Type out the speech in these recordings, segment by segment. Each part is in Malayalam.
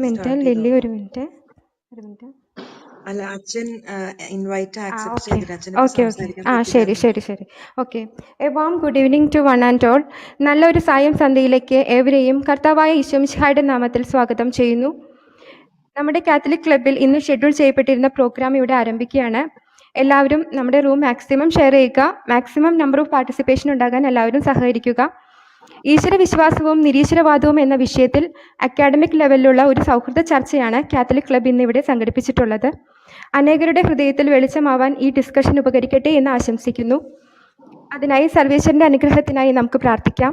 മിനിറ്റ് സ്റ്റാർട്ട് ലില്ലി, ചെയ്തോളൂ. ഒരു മിനിറ്റ്. അല്ല, അച്ഛൻ ഇൻവൈറ്റ് ആക്സെപ്റ്റ് ഓക്കെ ചെയ്തിട്ട് അച്ഛൻ ഇപ്പൊ ഓക്കെ ഓക്കെ സംസാരിക്കാൻ ശരി പറ്റില്ല. ശരി ശരി okay. A warm good evening to one and all. നല്ലൊരു സായം സന്ധ്യയിലേക്ക് ഏവരെയും കർത്താവായ ഈശോമിശിഹായുടെ നാമത്തിൽ സ്വാഗതം ചെയ്യുന്നു. നമ്മുടെ കാത്തലിക് ക്ലബ്ബിൽ ഇന്ന് ഷെഡ്യൂൾ ചെയ്യപ്പെട്ടിരുന്ന പ്രോഗ്രാം ഇവിടെ ആരംഭിക്കുകയാണ്. എല്ലാവരും നമ്മുടെ റൂം മാക്സിമം ഷെയർ ചെയ്യുക. മാക്സിമം നമ്പർ ഓഫ് പാർട്ടിസിപ്പേഷൻ ഉണ്ടാകാൻ എല്ലാവരും സഹകരിക്കുക. ഈശ്വര വിശ്വാസവും നിരീശ്വരവാദവും എന്ന വിഷയത്തിൽ അക്കാഡമിക് ലെവലിലുള്ള ഒരു സൗഹൃദ ചർച്ചയാണ് കാത്തലിക് ക്ലബ്ബ് ഇന്നിവിടെ സംഘടിപ്പിച്ചിട്ടുള്ളത്. അനേകരുടെ ഹൃദയത്തിൽ വെളിച്ചമാവാൻ ഈ ഡിസ്കഷൻ ഉപകരിക്കട്ടെ എന്ന് ആശംസിക്കുന്നു. അതിനായി സർവേശ്വരൻ്റെ അനുഗ്രഹത്തിനായി നമുക്ക് പ്രാർത്ഥിക്കാം.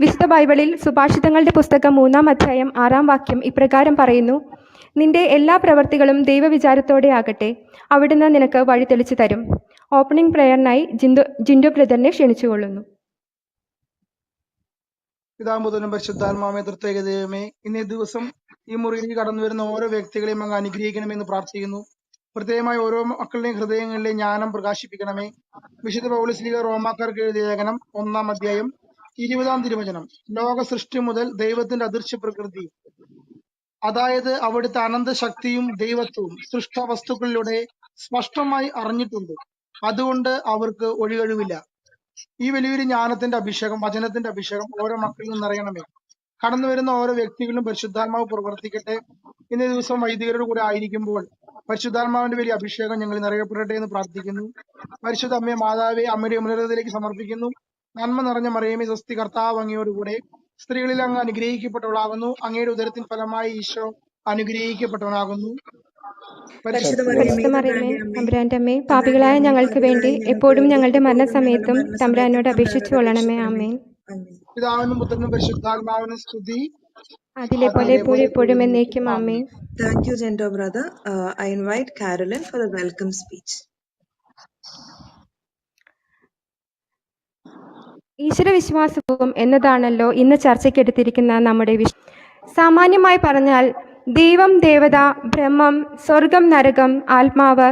വിശുദ്ധ ബൈബിളിൽ സുഭാഷിതങ്ങളുടെ പുസ്തകം 3-ാം അധ്യായം 6-ാം വാക്യം ഇപ്രകാരം പറയുന്നു: നിന്റെ എല്ലാ പ്രവർത്തികളും ദൈവവിചാരത്തോടെ ആകട്ടെ, അവിടുന്ന് നിനക്ക് വഴി തെളിച്ചു തരും. ഓപ്പണിംഗ് പ്രയറിനായി ജിൻഡോ ബ്രദറിനെ ക്ഷണിച്ചുകൊള്ളുന്നു. പിതാമ്പുതനും പരിശുദ്ധാത്മാവേ തൃത്വൈക ദൈവമേ, ഇന്നേ ദിവസം ഈ മുറിയിലേക്ക് കടന്നു വരുന്ന ഓരോ വ്യക്തികളെയും അങ്ങ് അനുഗ്രഹിക്കണമെന്ന് പ്രാർത്ഥിക്കുന്നു. പ്രത്യേകമായി ഓരോ മക്കളുടെയും ഹൃദയങ്ങളിലെ ജ്ഞാനം പ്രകാശിപ്പിക്കണമേ. വിശുദ്ധ പൗലോസ് റോമാക്കാർക്ക് എഴുതിയ ലേഖനം 1-ാം അധ്യായം 20-ാം തിരുവചനം: ലോക സൃഷ്ടി മുതൽ ദൈവത്തിന്റെ അദൃശ്യ പ്രകൃതി, അതായത് അവിടുത്തെ അനന്ത ശക്തിയും ദൈവത്വവും സൃഷ്ട വസ്തുക്കളിലൂടെ സ്പഷ്ടമായി അറിഞ്ഞിട്ടുണ്ട്. അതുകൊണ്ട് അവർക്ക് ഒഴികഴിവില്ല. ഈ വലിയൊരു ജ്ഞാനത്തിന്റെ അഭിഷേകം, വചനത്തിന്റെ അഭിഷേകം ഓരോ മക്കളിൽ നിന്നറിയണമേ. കടന്നു വരുന്ന ഓരോ വ്യക്തികളിലും പരിശുദ്ധാത്മാവ് പ്രവർത്തിക്കട്ടെ. ഇന്നേ ദിവസം വൈദികരുടെ കൂടെ ആയിരിക്കുമ്പോൾ പരിശുദ്ധാത്മാവിന്റെ വലിയ അഭിഷേകം ഞങ്ങൾ നിറയപ്പെടട്ടെ എന്ന് പ്രാർത്ഥിക്കുന്നു. പരിശുദ്ധ അമ്മയെ, മാതാവെ, അമ്മയുടെ ഉന്നതത്തിലേക്ക് സമർപ്പിക്കുന്നു. നന്മ നിറഞ്ഞ മറിയമേ, സ്വസ്തി, കർത്താവ് അങ്ങയോടുകൂടെ സ്ത്രീകളിൽ അങ്ങ് അനുഗ്രഹിക്കപ്പെട്ടവളാകുന്നു. അങ്ങയുടെ ഉദരത്തിൻ ഫലമായി ഈശോ അനുഗ്രഹിക്കപ്പെട്ടവനാകുന്നു. പരിശുദ്ധ മറിയമേ, തമ്പുരാന്റെ അമ്മേ, പാപികളായ ഞങ്ങൾക്ക് വേണ്ടി എപ്പോഴും ഞങ്ങളുടെ മരണസമയത്തും തമ്പുരാനോട് അപേക്ഷിച്ചു കൊള്ളണമേ. ആമേൻ. പിതാവിനും പുത്രനും പരിശുദ്ധാത്മാവിനും സ്തുതി, അതിലെ പോലെ എപ്പോഴും എന്നേക്കും. ആമേൻ. Thank you, Gendo brother. I invite Carolyn for the welcome speech. ഈശ്വര വിശ്വാസവും എന്നതാണല്ലോ ഇന്ന് ചർച്ചയ്ക്കെടുത്തിരിക്കുന്ന നമ്മുടെ വിഷയം. സാമാന്യമായി പറഞ്ഞാൽ ദൈവം, ദേവത, ബ്രഹ്മം, സ്വർഗം, നരകം, ആത്മാവ്,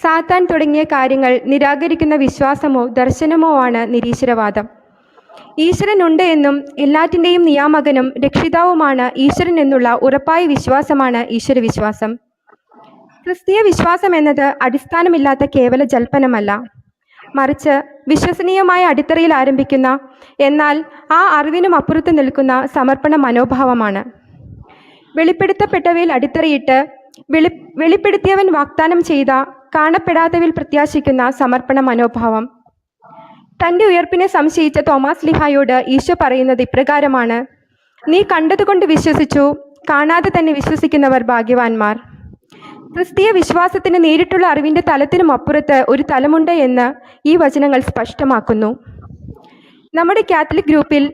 സാത്താൻ തുടങ്ങിയ കാര്യങ്ങൾ നിരാകരിക്കുന്ന വിശ്വാസമോ ദർശനമോ ആണ് നിരീശ്വരവാദം. ഈശ്വരനുണ്ട് എന്നും എല്ലാറ്റിൻ്റെയും നിയാമകനും രക്ഷിതാവുമാണ് ഈശ്വരൻ എന്നുള്ള ഉറപ്പായ വിശ്വാസമാണ് ഈശ്വരവിശ്വാസം. ക്രിസ്തീയ വിശ്വാസം എന്നത് അടിസ്ഥാനമില്ലാത്ത കേവല ജൽപ്പനമല്ല, മറിച്ച് വിശ്വസനീയമായ അടിത്തറയിൽ ആരംഭിക്കുന്ന, എന്നാൽ ആ അറിവിനും അപ്പുറത്ത് നിൽക്കുന്ന സമർപ്പണ മനോഭാവമാണ്. വെളിപ്പെടുത്തപ്പെട്ടവയിൽ അടിത്തറയിട്ട് വെളിപ്പെടുത്തിയവൻ വാഗ്ദാനം ചെയ്ത കാണപ്പെടാത്തവയിൽ പ്രത്യാശിക്കുന്ന സമർപ്പണ മനോഭാവം. തൻ്റെ ഉയർപ്പിനെ സംശയിച്ച തോമാസ് ലിഹായോട് ഈശോ പറയുന്നത് ഇപ്രകാരമാണ്: നീ കണ്ടതുകൊണ്ട് വിശ്വസിച്ചു, കാണാതെ തന്നെ വിശ്വസിക്കുന്നവർ ഭാഗ്യവാന്മാർ. ക്രിസ്തീയ വിശ്വാസത്തിന് നേരിട്ടുള്ള അറിവിൻ്റെ തലത്തിനും അപ്പുറത്ത് ഒരു തലമുണ്ട് എന്ന് ഈ വചനങ്ങൾ സ്പഷ്ടമാക്കുന്നു. നമ്മുടെ കാത്തലിക് ഗ്രൂപ്പിൽ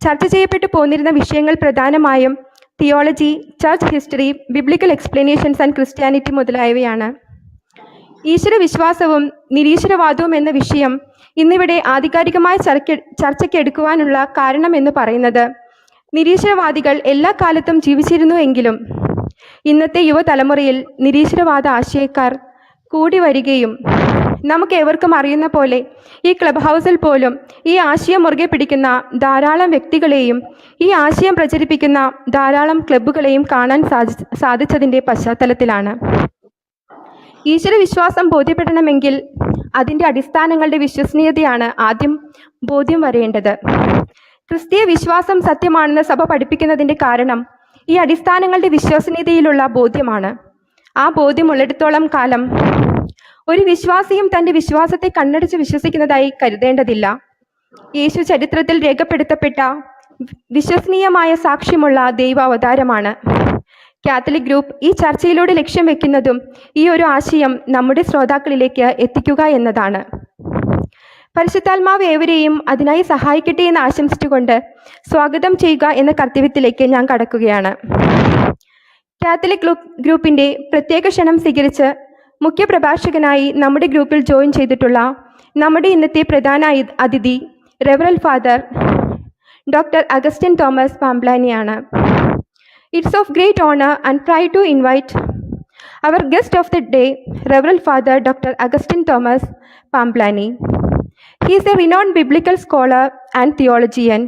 ചർച്ച ചെയ്യപ്പെട്ടു പോന്നിരുന്ന വിഷയങ്ങൾ പ്രധാനമായും theology, church history, biblical explanations and Christianity മുതലായവയാണ്. ഈശ്വര വിശ്വാസവും നിരീശ്വരവാദവും എന്ന വിഷയം ഇന്നിവിടെ ആധികാരികമായ ചർച്ചയ്ക്ക് എടുക്കുവാനുള്ള കാരണം എന്ന് പറയുന്നത്, നിരീശ്വരവാദികൾ എല്ലാ കാലത്തും ജീവിച്ചിരുന്നുവെങ്കിലും ഇന്നത്തെ യുവതലമുറയിൽ നിരീശ്വരവാദ ആശയക്കാർ കൂടി വരികയും നമുക്ക് ഏവർക്കും അറിയുന്ന പോലെ ഈ ക്ലബ് ഹൗസിൽ പോലും ഈ ആശയം മുറുകെ പിടിക്കുന്ന ധാരാളം വ്യക്തികളെയും ഈ ആശയം പ്രചരിപ്പിക്കുന്ന ധാരാളം ക്ലബ്ബുകളെയും കാണാൻ സാധിച്ചതിൻ്റെ പശ്ചാത്തലത്തിലാണ്. ഈശ്വര വിശ്വാസം ബോധ്യപ്പെടണമെങ്കിൽ അതിൻ്റെ അടിസ്ഥാനങ്ങളുടെ വിശ്വസനീയതയാണ് ആദ്യം ബോധ്യം വരേണ്ടത്. ക്രിസ്തീയ വിശ്വാസം സത്യമാണെന്ന് സഭ പഠിപ്പിക്കുന്നതിൻ്റെ കാരണം ഈ അടിസ്ഥാനങ്ങളുടെ വിശ്വസനീയതയിലുള്ള ബോധ്യമാണ്. ആ ബോധ്യമുള്ളിടത്തോളം കാലം ഒരു വിശ്വാസിയും തൻ്റെ വിശ്വാസത്തെ കണ്ണടച്ച് വിശ്വസിക്കുന്നതായി കരുതേണ്ടതില്ല. യേശു ചരിത്രത്തിൽ രേഖപ്പെടുത്തപ്പെട്ട വിശ്വസനീയമായ സാക്ഷ്യമുള്ള ദൈവാവതാരമാണ്. കാത്തലിക് ഗ്രൂപ്പ് ഈ ചർച്ചയിലൂടെ ലക്ഷ്യം വെക്കുന്നതും ഈ ഒരു ആശയം നമ്മുടെ ശ്രോതാക്കളിലേക്ക് എത്തിക്കുക എന്നതാണ്. പരിശുദ്ധാത്മാവ് ഏവരെയും അതിനായി സഹായിക്കട്ടെ എന്ന് ആശംസിച്ചുകൊണ്ട് സ്വാഗതം ചെയ്യുക എന്ന കർത്തവ്യത്തിലേക്ക് ഞാൻ കടക്കുകയാണ്. കാത്തലിക് ഗ്രൂപ്പിൻ്റെ പ്രത്യേക ക്ഷണം സ്വീകരിച്ച് മുഖ്യ പ്രഭാഷകനായി നമ്മുടെ ഗ്രൂപ്പിൽ ജോയിൻ ചെയ്തിട്ടുള്ള നമ്മുടെ ഇന്നത്തെ പ്രധാന അതിഥി റെവറൽ ഫാദർ ഡോക്ടർ അഗസ്റ്റിൻ തോമസ് പാംപ്ലാനിയാണ്. It's of great honor and pride to invite our guest of the day, Reverend Father Dr. Augustine Thomas Pamplani. He is a renowned biblical scholar and theologian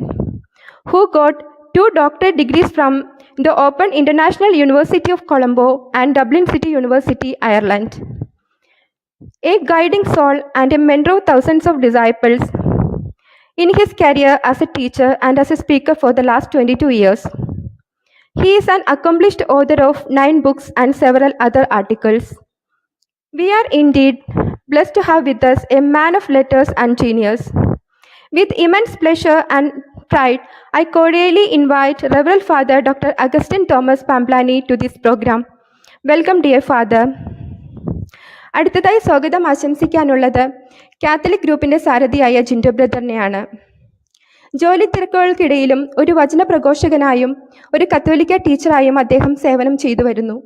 who got 2 doctorate degrees from the Open International University of Colombo and Dublin City University, Ireland. A guiding soul and a mentor of thousands of disciples in his career as a teacher and as a speaker for the last 22 years. He is an accomplished author of 9 books and several other articles. We are indeed blessed to have with us a man of letters and genius. With immense pleasure and pride, I cordially invite Reverend Father Dr. Augustine Thomas Pamplani to this program. Welcome, dear Father. അടുത്തതായി സ്വാഗതം ആശംസിക്കാനുള്ളത് കാത്തലിക് ഗ്രൂപ്പിന്റെ സാരഥിയായ ജിൻഡോ ബ്രദറിനെയാണ്. ജോലി തിരക്കുകൾക്കിടയിലും ഒരു വചന പ്രഘോഷകനായും ഒരു കത്തോലിക്ക ടീച്ചറായും അദ്ദേഹം സേവനം ചെയ്തു വരുന്നു.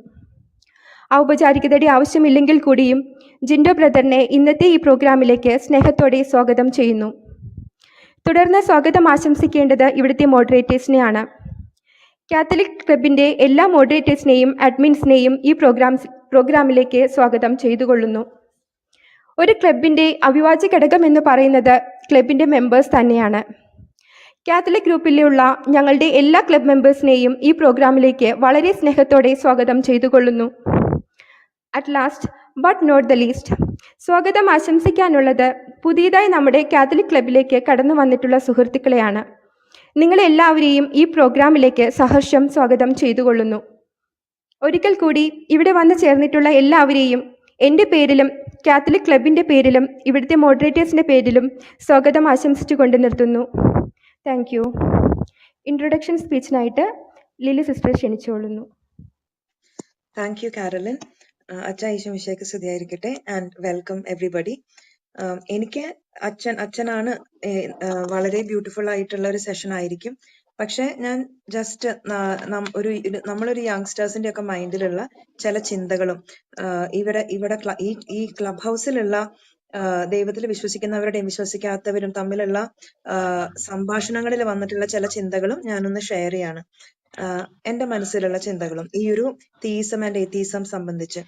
ഔപചാരികതയുടെ ആവശ്യമില്ലെങ്കിൽ കൂടിയും ജിൻഡോ ബ്രദറിനെ ഇന്നത്തെ ഈ പ്രോഗ്രാമിലേക്ക് സ്നേഹത്തോടെ സ്വാഗതം ചെയ്യുന്നു. തുടർന്ന് സ്വാഗതം ആശംസിക്കേണ്ടത് ഇവിടുത്തെ മോഡറേറ്റേഴ്സിനെയാണ്. കാത്തലിക് ക്ലബിൻ്റെ എല്ലാ മോഡറേറ്റേഴ്സിനെയും അഡ്മിൻസിനെയും ഈ പ്രോഗ്രാമിലേക്ക് സ്വാഗതം ചെയ്തുകൊള്ളുന്നു. ഒരു ക്ലബിൻ്റെ അവിഭാജ്യ ഘടകം എന്ന് പറയുന്നത് ക്ലബിൻ്റെ മെമ്പേഴ്സ് തന്നെയാണ്. കാത്തലിക് ഗ്രൂപ്പിലുള്ള ഞങ്ങളുടെ എല്ലാ ക്ലബ് മെമ്പേഴ്സിനെയും ഈ പ്രോഗ്രാമിലേക്ക് വളരെ സ്നേഹത്തോടെ സ്വാഗതം ചെയ്തുകൊള്ളുന്നു. At last but not the least, സ്വാഗതം ആശംസിക്കാനുള്ളത് പുതിയതായി നമ്മുടെ കാത്തലിക് ക്ലബിലേക്ക് കടന്നു വന്നിട്ടുള്ള സുഹൃത്തുക്കളെയാണ്. നിങ്ങളെല്ലാവരെയും ഈ പ്രോഗ്രാമിലേക്ക് സഹർഷം സ്വാഗതം ചെയ്തുകൊള്ളുന്നു. ഒരിക്കൽ കൂടി ഇവിടെ വന്നു ചേർന്നിട്ടുള്ള എല്ലാവരെയും എൻ്റെ പേരിലും കാത്തലിക് ക്ലബിൻ്റെ പേരിലും ഇവിടുത്തെ മോഡറേറ്റേഴ്സിൻ്റെ പേരിലും സ്വാഗതം ആശംസിച്ചുകൊണ്ട് നിർത്തുന്നു. Thank you. ഇൻട്രൊഡക്ഷൻ സ്പീച്ചിനായിട്ട് ലിലി സിസ്റ്റർ ക്ഷണിച്ചുകൊള്ളുന്നു. Thank you Caroline. അച്ഛ ഈശോമിശിഹായ്ക്ക് സ്തുതിയായിരിക്കട്ടെ ആൻഡ് വെൽക്കം എവ്രിബഡി. എനിക്ക് അച്ഛനാണ് വളരെ ബ്യൂട്ടിഫുൾ ആയിട്ടുള്ള ഒരു സെഷൻ ആയിരിക്കും. പക്ഷെ ഞാൻ ജസ്റ്റ് നമ്മളൊരു യങ്സ്റ്റേഴ്സിന്റെ ഒക്കെ മൈൻഡിലുള്ള ചില ചിന്തകളും ഇവിടെ ഈ ക്ലബ് ഹൗസിലുള്ള ദൈവത്തിൽ വിശ്വസിക്കുന്നവരുടെയും വിശ്വസിക്കാത്തവരും തമ്മിലുള്ള സംഭാഷണങ്ങളിൽ വന്നിട്ടുള്ള ചില ചിന്തകളും ഞാനൊന്ന് ഷെയർ ചെയ്യാണ്. എന്റെ മനസ്സിലുള്ള ചിന്തകളും ഈ ഒരു തീസം ആൻഡ് എത്തീസം സംബന്ധിച്ച്.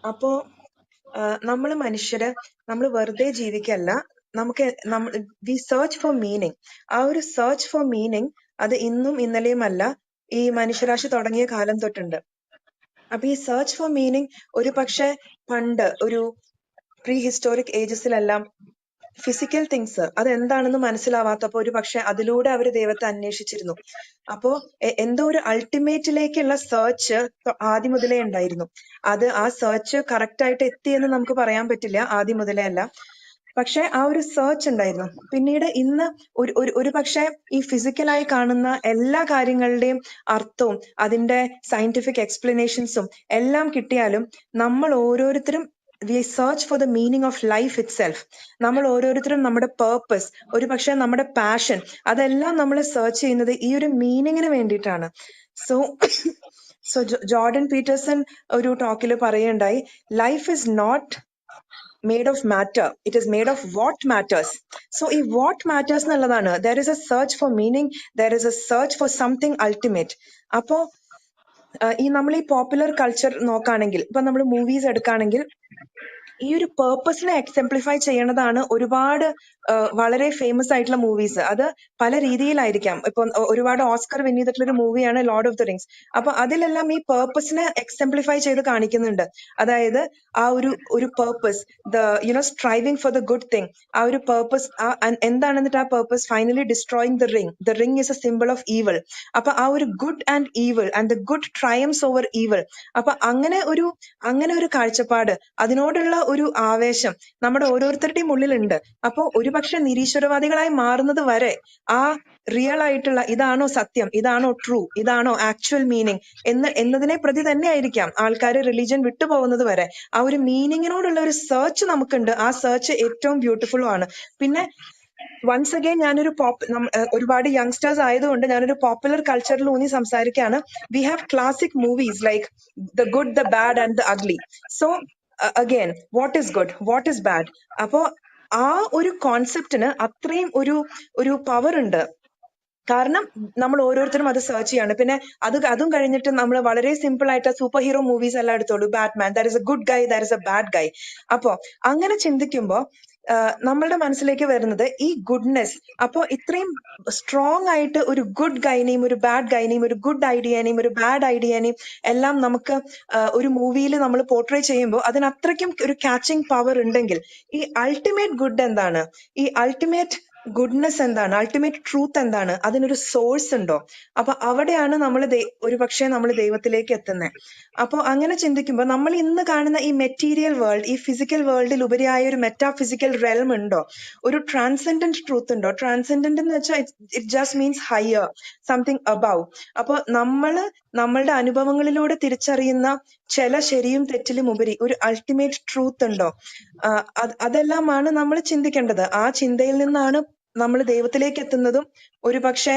അപ്പോ നമ്മള് മനുഷ്യര് നമ്മൾ വെറുതെ ജീവിക്കല്ല, വി സെർച്ച് ഫോർ മീനിങ്. ആ ഒരു സെർച്ച് ഫോർ മീനിങ് അത് ഇന്നും ഇന്നലെയുമല്ല, ഈ മനുഷ്യരാശി തുടങ്ങിയ കാലം തൊട്ടുണ്ട്. അപ്പൊ ഈ സെർച്ച് ഫോർ മീനിങ് ഒരു പക്ഷെ പണ്ട് ഒരു പ്രീ ഹിസ്റ്റോറിക് ഏജസിലെല്ലാം ഫിസിക്കൽ തിങ്സ് അതെന്താണെന്ന് മനസ്സിലാവാത്തപ്പോ ഒരു പക്ഷെ അതിലൂടെ അവര് ദൈവത്തെ അന്വേഷിച്ചിരുന്നു. അപ്പോ എന്തോ ഒരു അൾട്ടിമേറ്റിലേക്കുള്ള സെർച്ച് ആദ്യം മുതലേ ഉണ്ടായിരുന്നു. അത് ആ സെർച്ച് കറക്റ്റ് ആയിട്ട് എത്തിയെന്ന് നമുക്ക് പറയാൻ പറ്റില്ല, ആദ്യം മുതലേ അല്ല. പക്ഷെ ആ ഒരു സെർച്ച് ഉണ്ടായിരുന്നു. പിന്നീട് ഇന്ന് ഒരു പക്ഷെ ഈ ഫിസിക്കലായി കാണുന്ന എല്ലാ കാര്യങ്ങളുടെയും അർത്ഥവും അതിന്റെ സയന്റിഫിക് എക്സ്പ്ലനേഷൻസും എല്ലാം കിട്ടിയാലും നമ്മൾ ഓരോരുത്തരും we search for the meaning of life itself. നമ്മൾ ഓരോരുത്തരും നമ്മുടെ പേർപ്പസ്, ഒരു പക്ഷെ നമ്മുടെ പാഷൻ, അതെല്ലാം നമ്മൾ സെർച്ച് ചെയ്യുന്നത് ഈ ഒരു മീനിങ്ങിന് വേണ്ടിയിട്ടാണ്. സോ ജോർഡൻ പീറ്റേഴ്സൺ ഒരു ടോക്കിൽ പറയുണ്ടായി, life is not made of matter, it is made of what matters. So ഈ what matters എന്നുള്ളതാണ്. There is a search for meaning, there is a search for something ultimate. അപ്പോ ഈ നമ്മൾ ഈ പോപ്പുലർ കൾച്ചർ നോക്കുകയാണെങ്കിൽ, ഇപ്പൊ നമ്മൾ മൂവീസ് എടുക്കുകയാണെങ്കിൽ ഈ ഒരു പേർപ്പസിനെ എക്സംപ്ലിഫൈ ചെയ്യണതാണ് ഒരുപാട് വളരെ ഫേമസ് ആയിട്ടുള്ള മൂവീസ്. അത് പല രീതിയിലായിരിക്കാം. ഇപ്പൊ ഒരുപാട് ഓസ്കർ വിൻ ചെയ്തിട്ടുള്ള ഒരു മൂവിയാണ് ലോർഡ് ഓഫ് ദ റിങ്സ്. അപ്പൊ അതിലെല്ലാം ഈ പേർപ്പസിനെ എക്സംപ്ലിഫൈ ചെയ്ത് കാണിക്കുന്നുണ്ട്. അതായത് ആ ഒരു purpose, striving for the good thing, ആ ഒരു പേർപ്പസ് എന്താണെന്നിട്ട് ആ purpose finally destroying the ring. The ring is A simple of evil. അപ്പൊ ആ ഒരു good and evil and the good Triumph's over evil. അപ്പൊ അങ്ങനെ ഒരു കാഴ്ചപ്പാട്, അതിനോടുള്ള ഒരു ആവേശം നമ്മുടെ ഓരോരുത്തരുടെയും ഉള്ളിലുണ്ട്. അപ്പോ ഒരുപക്ഷെ നിരീശ്വരവാദികളായി മാറുന്നത് വരെ ആ റിയൽ ആയിട്ടുള്ള ഇതാണോ സത്യം, ഇതാണോ ട്രൂ, ഇതാണോ ആക്ച്വൽ മീനിങ് എന്നതിനെ പ്രതി തന്നെ ആയിരിക്കാം ആൾക്കാർ റിലീജിയൻ വിട്ടുപോകുന്നത് വരെ. ആ ഒരു മീനിങ്ങിനോടുള്ള ഒരു സെർച്ച് നമുക്കുണ്ട്. ആ സെർച്ച് ഏറ്റവും ബ്യൂട്ടിഫുള്ളും ആണ്. പിന്നെ വൺസ് അഗൈൻ ഒരുപാട് യങ്സ്റ്റേഴ്സ് ആയതുകൊണ്ട് ഞാനൊരു പോപ്പുലർ കൾച്ചറിൽ ഊന്നി സംസാരിക്കുകയാണ്. We have classic movies like the good, the bad and the ugly. So again, what is good, what is bad? അപ്പോ ആ ഒരു കോൺസെപ്റ്റിന് അത്രയും ഒരു പവർ ഉണ്ട്. കാരണം നമ്മൾ ഓരോരുത്തരും അത് സെർച്ച് ചെയ്യാണ്. പിന്നെ അതും കഴിഞ്ഞിട്ട് നമ്മൾ വളരെ സിമ്പിൾ ആയിട്ട് സൂപ്പർ ഹീറോ മൂവീസ് എല്ലാം എടുത്തോളൂ. Batman, that is a good guy, that is a bad guy. അപ്പോ അങ്ങനെ ചിന്തിക്കുമ്പോ നമ്മളുടെ മനസ്സിലേക്ക് വരുന്നത് ഈ ഗുഡ്നെസ്. അപ്പോൾ ഇത്രയും സ്ട്രോങ് ആയിട്ട് ഒരു ഗുഡ് ഗൈനെയും ഒരു ബാഡ് ഗൈനെയും ഒരു ഗുഡ് ഐഡിയനെയും ഒരു ബാഡ് ഐഡിയനെയും എല്ലാം നമുക്ക് ഒരു മൂവിയിൽ നമ്മൾ പോർട്രേ ചെയ്യുമ്പോൾ അതിന് അത്രയ്ക്കും ഒരു ക്യാച്ചിങ് പവർ ഉണ്ടെങ്കിൽ ഈ അൾട്ടിമേറ്റ് ഗുഡ് എന്താണ്, ഈ അൾട്ടിമേറ്റ് ഗുഡ്നെസ് എന്താണ്, അൾട്ടിമേറ്റ് ട്രൂത്ത് എന്താണ്, അതിനൊരു സോഴ്സ് ഉണ്ടോ? അപ്പൊ അവിടെയാണ് നമ്മൾ ഒരു പക്ഷേ നമ്മൾ ദൈവത്തിലേക്ക് എത്തുന്നത്. അപ്പോൾ അങ്ങനെ ചിന്തിക്കുമ്പോൾ നമ്മൾ ഇന്ന് കാണുന്ന ഈ മെറ്റീരിയൽ വേൾഡ്, ഈ ഫിസിക്കൽ വേൾഡിൽ ഉപരിയായ ഒരു മെറ്റാഫിസിക്കൽ റെൽം ഉണ്ടോ? ഒരു ട്രാൻസെൻഡന്റ് ട്രൂത്ത് ഉണ്ടോ? ട്രാൻസെൻഡന്റ് എന്ന് വെച്ചാൽ it just means higher, something above. അപ്പോൾ നമ്മളുടെ അനുഭവങ്ങളിലൂടെ തിരിച്ചറിയുന്ന ചില ശരിയും തെറ്റിലും ഉപരി ഒരു അൾട്ടിമേറ്റ് ട്രൂത്ത് ഉണ്ടോ? അതെല്ലാമാണ് നമ്മൾ ചിന്തിക്കേണ്ടത്. ആ ചിന്തയിൽ നിന്നാണ് നമ്മൾ ദൈവത്തിലേക്ക് എത്തുന്നതും ഒരു പക്ഷേ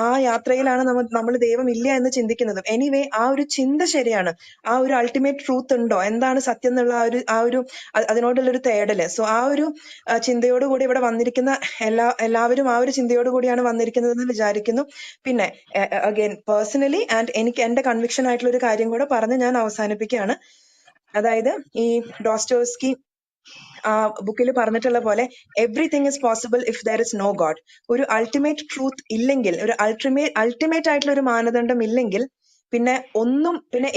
ആ യാത്രയിലാണ് നമ്മൾ ദൈവം ഇല്ല എന്ന് ചിന്തിക്കുന്നതും. എനിവേ ആ ഒരു ചിന്ത ശരിയാണ്. ആ ഒരു അൾട്ടിമേറ്റ് ട്രൂത്ത് ഉണ്ടോ, എന്താണ് സത്യം എന്നുള്ള അതിനോടുള്ളൊരു തേടല്. സോ ആ ഒരു ചിന്തയോടുകൂടി ഇവിടെ വന്നിരിക്കുന്ന എല്ലാവരും ആ ഒരു ചിന്തയോടുകൂടിയാണ് വന്നിരിക്കുന്നതെന്ന് വിചാരിക്കുന്നു. പിന്നെ അഗൈൻ പേഴ്സണലി ആൻഡ് എനിക്ക് എന്റെ കൺവിക്ഷൻ ആയിട്ടുള്ള ഒരു കാര്യം കൂടെ പറഞ്ഞ് ഞാൻ അവസാനിപ്പിക്കുകയാണ്. അതായത് ഈ ഡോസ്റ്റോവ്സ്കി ആ ബുക്കിൽ പറഞ്ഞിട്ടുള്ള പോലെ everything is possible if there is no God. ഒരു അൾട്ടിമേറ്റ് ട്രൂത്ത് ഇല്ലെങ്കിൽ, ഒരു അൾട്ടിമേറ്റ് ആയിട്ടുള്ള ഒരു മാനദണ്ഡം ഇല്ലെങ്കിൽ പിന്നെ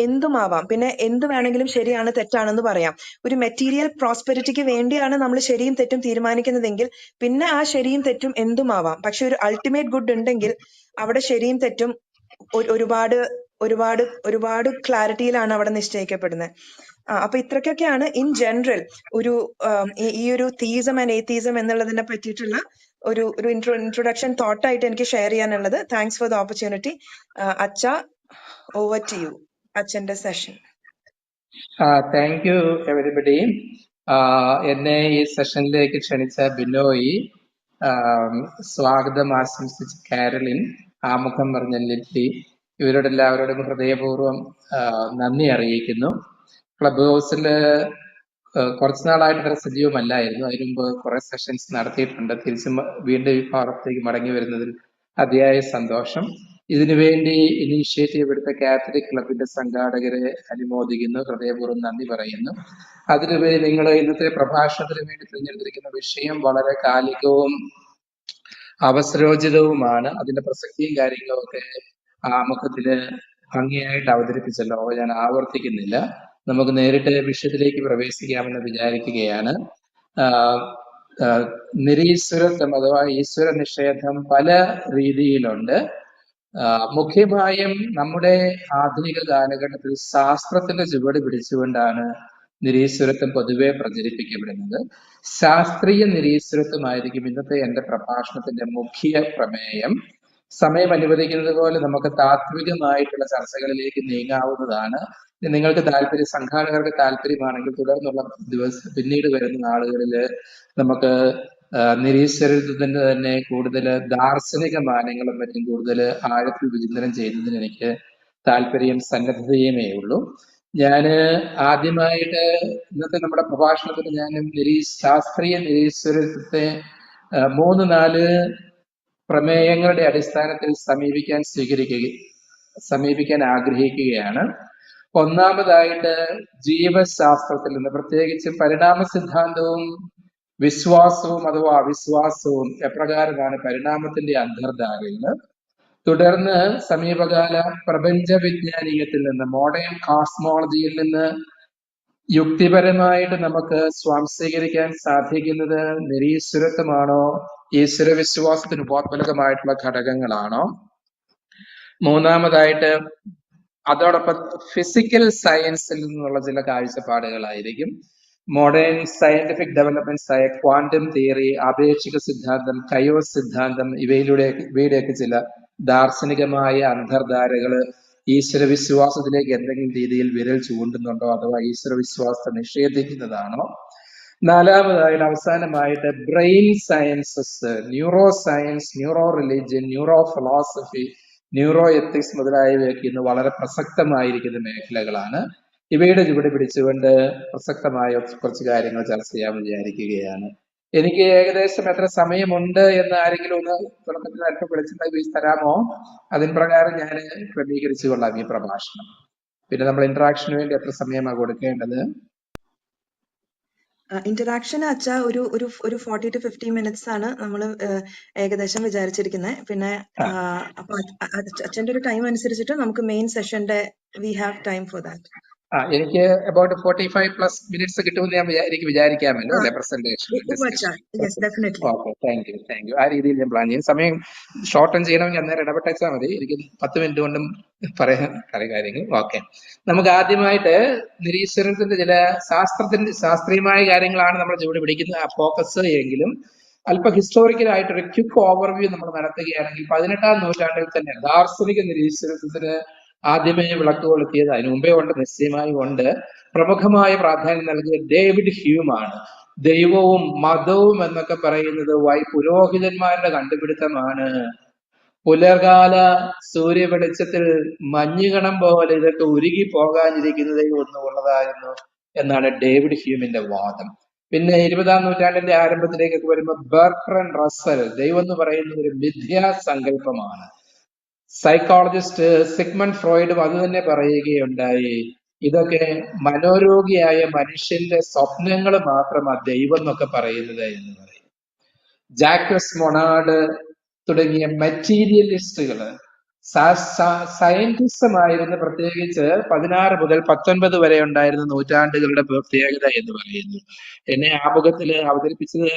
എന്തും ആവാം. പിന്നെ എന്ത് വേണമെങ്കിലും ശരിയാണ് തെറ്റാണെന്ന് പറയാം. ഒരു മെറ്റീരിയൽ പ്രോസ്പെരിറ്റിക്ക് വേണ്ടിയാണ് നമ്മൾ ശരിയും തെറ്റും തീരുമാനിക്കുന്നതെങ്കിൽ പിന്നെ ആ ശരിയും തെറ്റും എന്തും ആവാം. പക്ഷെ ഒരു അൾട്ടിമേറ്റ് ഗുഡ് ഉണ്ടെങ്കിൽ അവിടെ ശരിയും തെറ്റും ഒരുപാട് ഒരുപാട് ഒരുപാട് ക്ലാരിറ്റിയിലാണ് അവിടെ നിശ്ചയിക്കപ്പെടുന്നത്. അപ്പൊ ഇത്രയ്ക്കൊക്കെയാണ് ഇൻ ജനറൽ ഈ ഒരു തീസം ആൻഡ് ഏത്തീസം എന്നുള്ളതിനെ പറ്റിയിട്ടുള്ള ഒരു ഇൻട്രൊഡക്ഷൻ തോട്ടായിട്ട് എനിക്ക് ഷെയർ ചെയ്യാനുള്ളത്. Thanks for the opportunity. അച്ഛ, ഓവർ ടു യു, അച്ഛന്റെ സെഷൻ. Thank you everybody. എന്നെ ഈ സെഷനിലേക്ക് ക്ഷണിച്ച ബിനോയ്, സ്വാഗതം ആശംസിച്ച കാരലിൻ, ആമുഖം പറഞ്ഞ ലിറ്റി, ഇവരോട് എല്ലാവരോടും ഹൃദയപൂർവ്വം നന്ദി അറിയിക്കുന്നു. ക്ലബ് ഹൗസിൽ കുറച്ചു നാളായിട്ട് അത്ര സജീവമല്ലായിരുന്നു. അതിനു മുമ്പ് കുറെ സെഷൻസ് നടത്തിയിട്ടുണ്ട്. വീണ്ടും ഈ ഭാഗത്തേക്ക് മടങ്ങി വരുന്നതിൽ അതിയായ സന്തോഷം. ഇതിനുവേണ്ടി ഇനീഷ്യേറ്റീവ് എടുത്ത കാത്തലിക് ക്ലബിന്റെ സംഘാടകരെ അനുമോദിക്കുന്നു, ഹൃദയപൂർവ്വം നന്ദി പറയുന്നു. അതിനുപരി നിങ്ങൾ ഇന്നത്തെ പ്രഭാഷണത്തിന് വേണ്ടി തിരഞ്ഞെടുത്തിരിക്കുന്ന വിഷയം വളരെ കാലികവും അവസരോചിതവുമാണ്. അതിന്റെ പ്രസക്തിയും കാര്യങ്ങളും ഒക്കെ ആമുഖത്തില് ഭംഗിയായിട്ട് അവതരിപ്പിച്ചല്ലോ, ഞാൻ ആവർത്തിക്കുന്നില്ല. നമുക്ക് നേരിട്ട് വിഷയത്തിലേക്ക് പ്രവേശിക്കാമെന്ന് വിചാരിക്കുകയാണ്. നിരീശ്വരത്വം അഥവാ ഈശ്വര നിഷേധം പല രീതിയിലുണ്ട്. മുഖ്യമായും നമ്മുടെ ആധുനിക കാലഘട്ടത്തിൽ ശാസ്ത്രത്തിന്റെ ചുവട് പിടിച്ചുകൊണ്ടാണ് നിരീശ്വരത്വം പൊതുവെ പ്രചരിപ്പിക്കപ്പെടുന്നത്. ശാസ്ത്രീയ നിരീശ്വരത്വമായിരിക്കും ഇന്നത്തെ എന്റെ പ്രഭാഷണത്തിന്റെ മുഖ്യ പ്രമേയം. സമയം അനുവദിക്കുന്നത് പോലെ നമുക്ക് താത്വികമായിട്ടുള്ള ചർച്ചകളിലേക്ക് നീങ്ങാവുന്നതാണ്. നിങ്ങൾക്ക് സംഘാടകർക്ക് താല്പര്യമാണെങ്കിൽ തുടർന്നുള്ള പിന്നീട് വരുന്ന നാളുകളിൽ നമുക്ക് നിരീശ്വരത്വത്തിന്റെ തന്നെ കൂടുതൽ ദാർശനിക മാനങ്ങളും മറ്റും കൂടുതൽ ആഴത്തിൽ വിചിന്തനം ചെയ്യുന്നതിന് എനിക്ക് താല്പര്യം സന്നദ്ധതയുമേ ഉള്ളൂ. ഞാന് ആദ്യമായിട്ട് ഇന്നത്തെ നമ്മുടെ പ്രഭാഷണത്തിൽ ഞാൻ ശാസ്ത്രീയ നിരീശ്വരത്വത്തെ 3-4 പ്രമേയങ്ങളുടെ അടിസ്ഥാനത്തിൽ സമീപിക്കാൻ ആഗ്രഹിക്കുകയാണ്. ഒന്നാമതായിട്ട് ജീവശാസ്ത്രത്തിൽ നിന്ന്, പ്രത്യേകിച്ച് പരിണാമ സിദ്ധാന്തവും വിശ്വാസവും അഥവാ അവിശ്വാസവും എപ്രകാരമാണ് പരിണാമത്തിന്റെ അന്തർധാരകൾ. തുടർന്ന് സമീപകാല പ്രപഞ്ച വിജ്ഞാനീയത്തിൽ നിന്ന്, മോഡേൺ കോസ്മോളജിയിൽ നിന്ന് യുക്തിപരമായിട്ട് നമുക്ക് സ്വാംശീകരിക്കാൻ സാധിക്കുന്നത് നിരീശ്വരത്വമാണോ, ഈശ്വരവിശ്വാസത്തിന് ഉപോത്ബലകമായിട്ടുള്ള ഘടകങ്ങളാണോ? മൂന്നാമതായിട്ട് അതോടൊപ്പം ഫിസിക്കൽ സയൻസിൽ നിന്നുള്ള ചില കാഴ്ചപ്പാടുകളായിരിക്കും. മോഡേൺ സയന്റിഫിക് ഡെവലപ്മെന്റ്സ് ആയ ക്വാണ്ടം തിയറി, ആപേക്ഷിക സിദ്ധാന്തം, കയോസ് സിദ്ധാന്തം, ഇവയുടെയൊക്കെ ചില ദാർശനികമായ അന്തർധാരകള് ഈശ്വരവിശ്വാസത്തിലേക്ക് എന്തെങ്കിലും രീതിയിൽ വിരൽ ചൂണ്ടുന്നുണ്ടോ, അഥവാ ഈശ്വരവിശ്വാസത്തെ നിഷേധിക്കുന്നതാണോ? നാലാമതായിട്ട് അവസാനമായിട്ട് brain sciences, neuro science, neuro religion, neuro philosophy, neuro ethics മുതലായവയൊക്കെ ഇന്ന് വളരെ പ്രസക്തമായിരിക്കുന്ന മേഖലകളാണ്. ഇവയുടെ ചുവട് പിടിച്ചുകൊണ്ട് പ്രസക്തമായ കുറച്ച് കാര്യങ്ങൾ ചർച്ച ചെയ്യാൻ വിചാരിക്കുകയാണ്. എനിക്ക് ഏകദേശം എത്ര സമയമുണ്ട് എന്ന് ആരെങ്കിലും ഒന്ന് തുടക്കത്തിൽ അല്പം വിളിച്ചിട്ടുണ്ടെങ്കിൽ തരാമോ? അതിൻ പ്രകാരം ഞാൻ ക്രമീകരിച്ചു കൊള്ളാം ഈ പ്രഭാഷണം. പിന്നെ നമ്മൾ ഇന്ററാക്ഷന് വേണ്ടി എത്ര സമയമാണ് കൊടുക്കേണ്ടത്? ഇന്ററാക്ഷൻ അച്ഛ ഒരു ഒരു ഒരു 40 to 50 മിനിറ്റ്സ് ആണ് നമ്മൾ ഏകദേശം വിചാരിച്ചിരിക്കുന്നത്. പിന്നെ ആ അപ്പൊ അച്ഛന്റെ ഒരു ടൈം അനുസരിച്ചിട്ട് നമുക്ക് മെയിൻ സെഷന്റെ we have time for that. എനിക്ക് അബൌട്ട് 45+ മിനിറ്റ്സ് കിട്ടുമെന്ന് എനിക്ക് വിചാരിക്കാമല്ലോ അല്ലെ presentation discussion. Yes definitely. Okay, thank you. ആ രീതിയിൽ ഞാൻ പ്ലാൻ ചെയ്യും. സമയം ഷോർട്ടൻ ചെയ്യണമെങ്കിൽ അന്നേരം ഇടപെട്ടാൽ മതി. എനിക്ക് 10 മിനിറ്റ് കൊണ്ടും പറയാൻ പല കാര്യങ്ങൾ. ഓക്കെ, നമുക്ക് ആദ്യമായിട്ട് നിരീശ്വരത്തിന്റെ ചില ശാസ്ത്രീയമായ കാര്യങ്ങളാണ് നമ്മൾ ചുവട് പിടിക്കുന്ന ഫോക്കസ് എങ്കിലും അല്പ ഹിസ്റ്റോറിക്കൽ ആയിട്ടൊരു ക്വിക്ക് ഓവർവ്യൂ നമ്മൾ നടത്തുകയാണെങ്കിൽ 18-ാം നൂറ്റാണ്ടിൽ തന്നെ ദാർശനിക നിരീശ്വരത്തിന് ആദ്യമേ വിളക്ക് കൊളുത്തിയത്, അതിനു മുമ്പേ ഉണ്ട്, നിശ്ചയമായും ഉണ്ട്, പ്രമുഖമായ പ്രാധാന്യം നൽകിയ ഡേവിഡ് ഹ്യൂം ആണ്. ദൈവവും മതവും എന്നൊക്കെ പറയുന്നത് പുരോഹിതന്മാരുടെ കണ്ടുപിടുത്തമാണ്. പുലർകാല സൂര്യ വെളിച്ചത്തിൽ മഞ്ഞുകണം പോലെ ഇതൊക്കെ ഉരുകി പോകാനിരിക്കുന്നതേ ഒന്നുള്ളതായിരുന്നു എന്നാണ് ഡേവിഡ് ഹ്യൂമിന്റെ വാദം. പിന്നെ 20-ാം നൂറ്റാണ്ടിന്റെ ആരംഭത്തിലേക്കൊക്കെ വരുമ്പോൾ ബെർട്രൻ റസ്സൽ ദൈവം എന്ന് പറയുന്നത് ഒരു മിഥ്യാസങ്കല്പമാണ്. സൈക്കോളജിസ്റ്റ് സിഗ്മണ്ട് ഫ്രോയിഡും അത് തന്നെ പറയുകയുണ്ടായി. ഇതൊക്കെ മനോരോഗിയായ മനുഷ്യന്റെ സ്വപ്നങ്ങൾ മാത്രമാണ് ദൈവം എന്നൊക്കെ പറയുന്നത് എന്ന് പറയും. ജാക്കസ് മൊണാർഡ് തുടങ്ങിയ മെറ്റീരിയലിസ്റ്റുകള് സയന്റിസം ആയിരുന്നു, പ്രത്യേകിച്ച് 16 മുതൽ 19 വരെ ഉണ്ടായിരുന്ന നൂറ്റാണ്ടുകളുടെ പ്രത്യേകത എന്ന് പറയുന്നു. എന്നെ ആമുഖത്തില് അവതരിപ്പിച്ചത്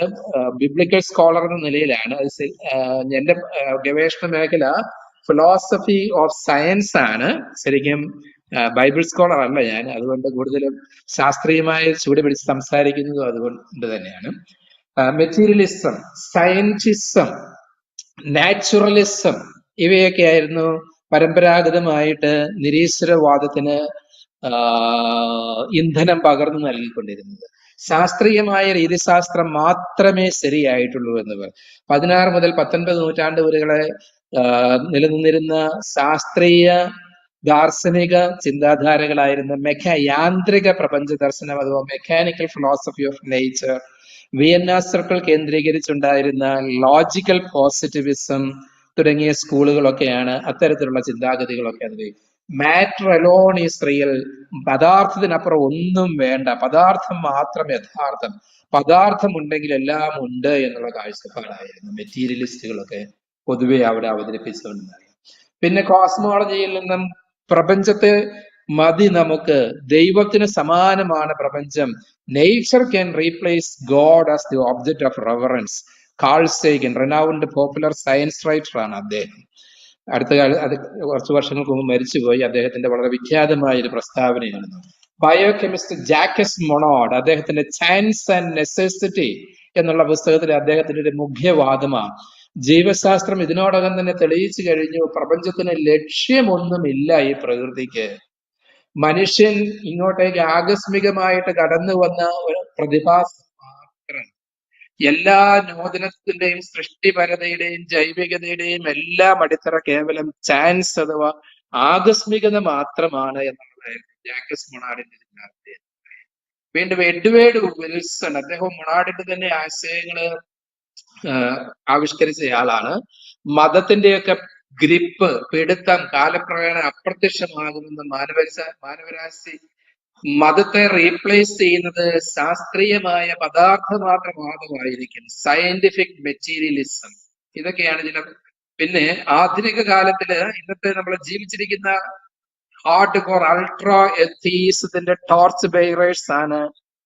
ബിബ്ലിക്കൽ സ്കോളർ എന്ന നിലയിലാണ്. എന്റെ ഗവേഷണ മേഖല ഫിലോസഫി ഓഫ് സയൻസ് ആണ്. ശരിക്കും ബൈബിൾ സ്കോളർ അല്ല ഞാൻ. അതുകൊണ്ട് കൂടുതലും ശാസ്ത്രീയമായി ചൂട് പിടിച്ച് സംസാരിക്കുന്നതും അതുകൊണ്ട് തന്നെയാണ്. മെറ്റീരിയലിസം, സയന്റിസം, നാച്ചുറലിസം ഇവയൊക്കെ ആയിരുന്നു പരമ്പരാഗതമായിട്ട് നിരീശ്വരവാദത്തിന് ഇന്ധനം പകർന്നു നൽകിക്കൊണ്ടിരുന്നത്. ശാസ്ത്രീയമായ രീതിശാസ്ത്രം മാത്രമേ ശരിയായിട്ടുള്ളൂ എന്ന് പറയും. 16 മുതൽ 19 നൂറ്റാണ്ട് വരെകളെ നിലനിന്നിരുന്ന ശാസ്ത്രീയ ദാർശനിക ചിന്താധാരകളായിരുന്ന യാന്ത്രിക പ്രപഞ്ച ദർശനം അഥവാ mechanical philosophy of nature, Vienna circle കേന്ദ്രീകരിച്ചുണ്ടായിരുന്ന ലോജിക്കൽ പോസിറ്റിവിസം തുടങ്ങിയ സ്കൂളുകളൊക്കെയാണ് അത്തരത്തിലുള്ള ചിന്താഗതികളൊക്കെ അതിൽ. മാറ്റർ അലോൺ ഈസ് റിയൽ, പദാർത്ഥത്തിനപ്പുറം ഒന്നും വേണ്ട, പദാർത്ഥം മാത്രം യഥാർത്ഥം, പദാർത്ഥം ഉണ്ടെങ്കിൽ എല്ലാം ഉണ്ട് എന്നുള്ള കാഴ്ചപ്പാടായിരുന്നു മെറ്റീരിയലിസ്റ്റുകളൊക്കെ പൊതുവെ അവിടെ അവതരിപ്പിച്ചുകൊണ്ടായി. പിന്നെ കോസ്മോളജിയിൽ നിന്നും പ്രപഞ്ചത്തെ മതി നമുക്ക്, ദൈവത്തിന് സമാനമാണ് പ്രപഞ്ചം, nature can replace God as the object of reverence. Carl Sagan, renowned popular science writer ആണ് അദ്ദേഹം. അടുത്ത കാലം അത് കുറച്ചു വർഷങ്ങൾക്ക് മുമ്പ് മരിച്ചുപോയി. അദ്ദേഹത്തിന്റെ വളരെ വിഖ്യാതമായ ഒരു പ്രസ്താവനയാണ്. ബയോകെമിസ്റ്റ് ജാക്കസ് മൊണോഡ് അദ്ദേഹത്തിന്റെ ചാൻസ് ആൻഡ് നെസസിറ്റി എന്നുള്ള പുസ്തകത്തിൽ അദ്ദേഹത്തിന്റെ ഒരു മുഖ്യവാദമാണ്, ജീവശാസ്ത്രം ഇതിനോടകം തന്നെ തെളിയിച്ചു കഴിഞ്ഞു, പ്രപഞ്ചത്തിന് ലക്ഷ്യമൊന്നുമില്ല ഈ പ്രകൃതിക്ക്. മനുഷ്യൻ ഇങ്ങോട്ടേക്ക് ആകസ്മികമായിട്ട് കടന്നു വന്ന ഒരു പ്രതിഭാസം മാത്രം. എല്ലാ നൂതനത്തിന്റെയും സൃഷ്ടിപരതയുടെയും ജൈവികതയുടെയും എല്ലാം അടിത്തറ കേവലം ചാൻസ് അഥവാ ആകസ്മികത മാത്രമാണ് എന്നുള്ളതായിരുന്നു ജാക്കസ് മൊണാർഡിന്റെ ചിന്താഗതി. വീണ്ടും എഡ്വേർഡ് വിൽസൺ, അദ്ദേഹം മൊണാർഡിന്റെ തന്നെ ആശയങ്ങള് ആവിഷ്കരിച്ചയാളാണ്. മതത്തിന്റെയൊക്കെ ഗ്രിപ്പ്, പിടുത്തം കാലക്രമേണ അപ്രത്യക്ഷമാകുമെന്ന് മാനവരാശി മതത്തെ റീപ്ലേസ് ചെയ്യുന്നത് ശാസ്ത്രീയമായ പദാർത്ഥമാത്രമായിരിക്കും, സയന്റിഫിക് മെറ്റീരിയലിസം. ഇതൊക്കെയാണ് ചില. പിന്നെ ആധുനിക കാലത്തില് ഇന്നത്തെ നമ്മൾ ജീവിച്ചിരിക്കുന്ന ഹാർഡ് കോർ അൾട്രാ എത്തീസത്തിന്റെ ടോർച്ച് ബെയറേഴ്സ് ആണ്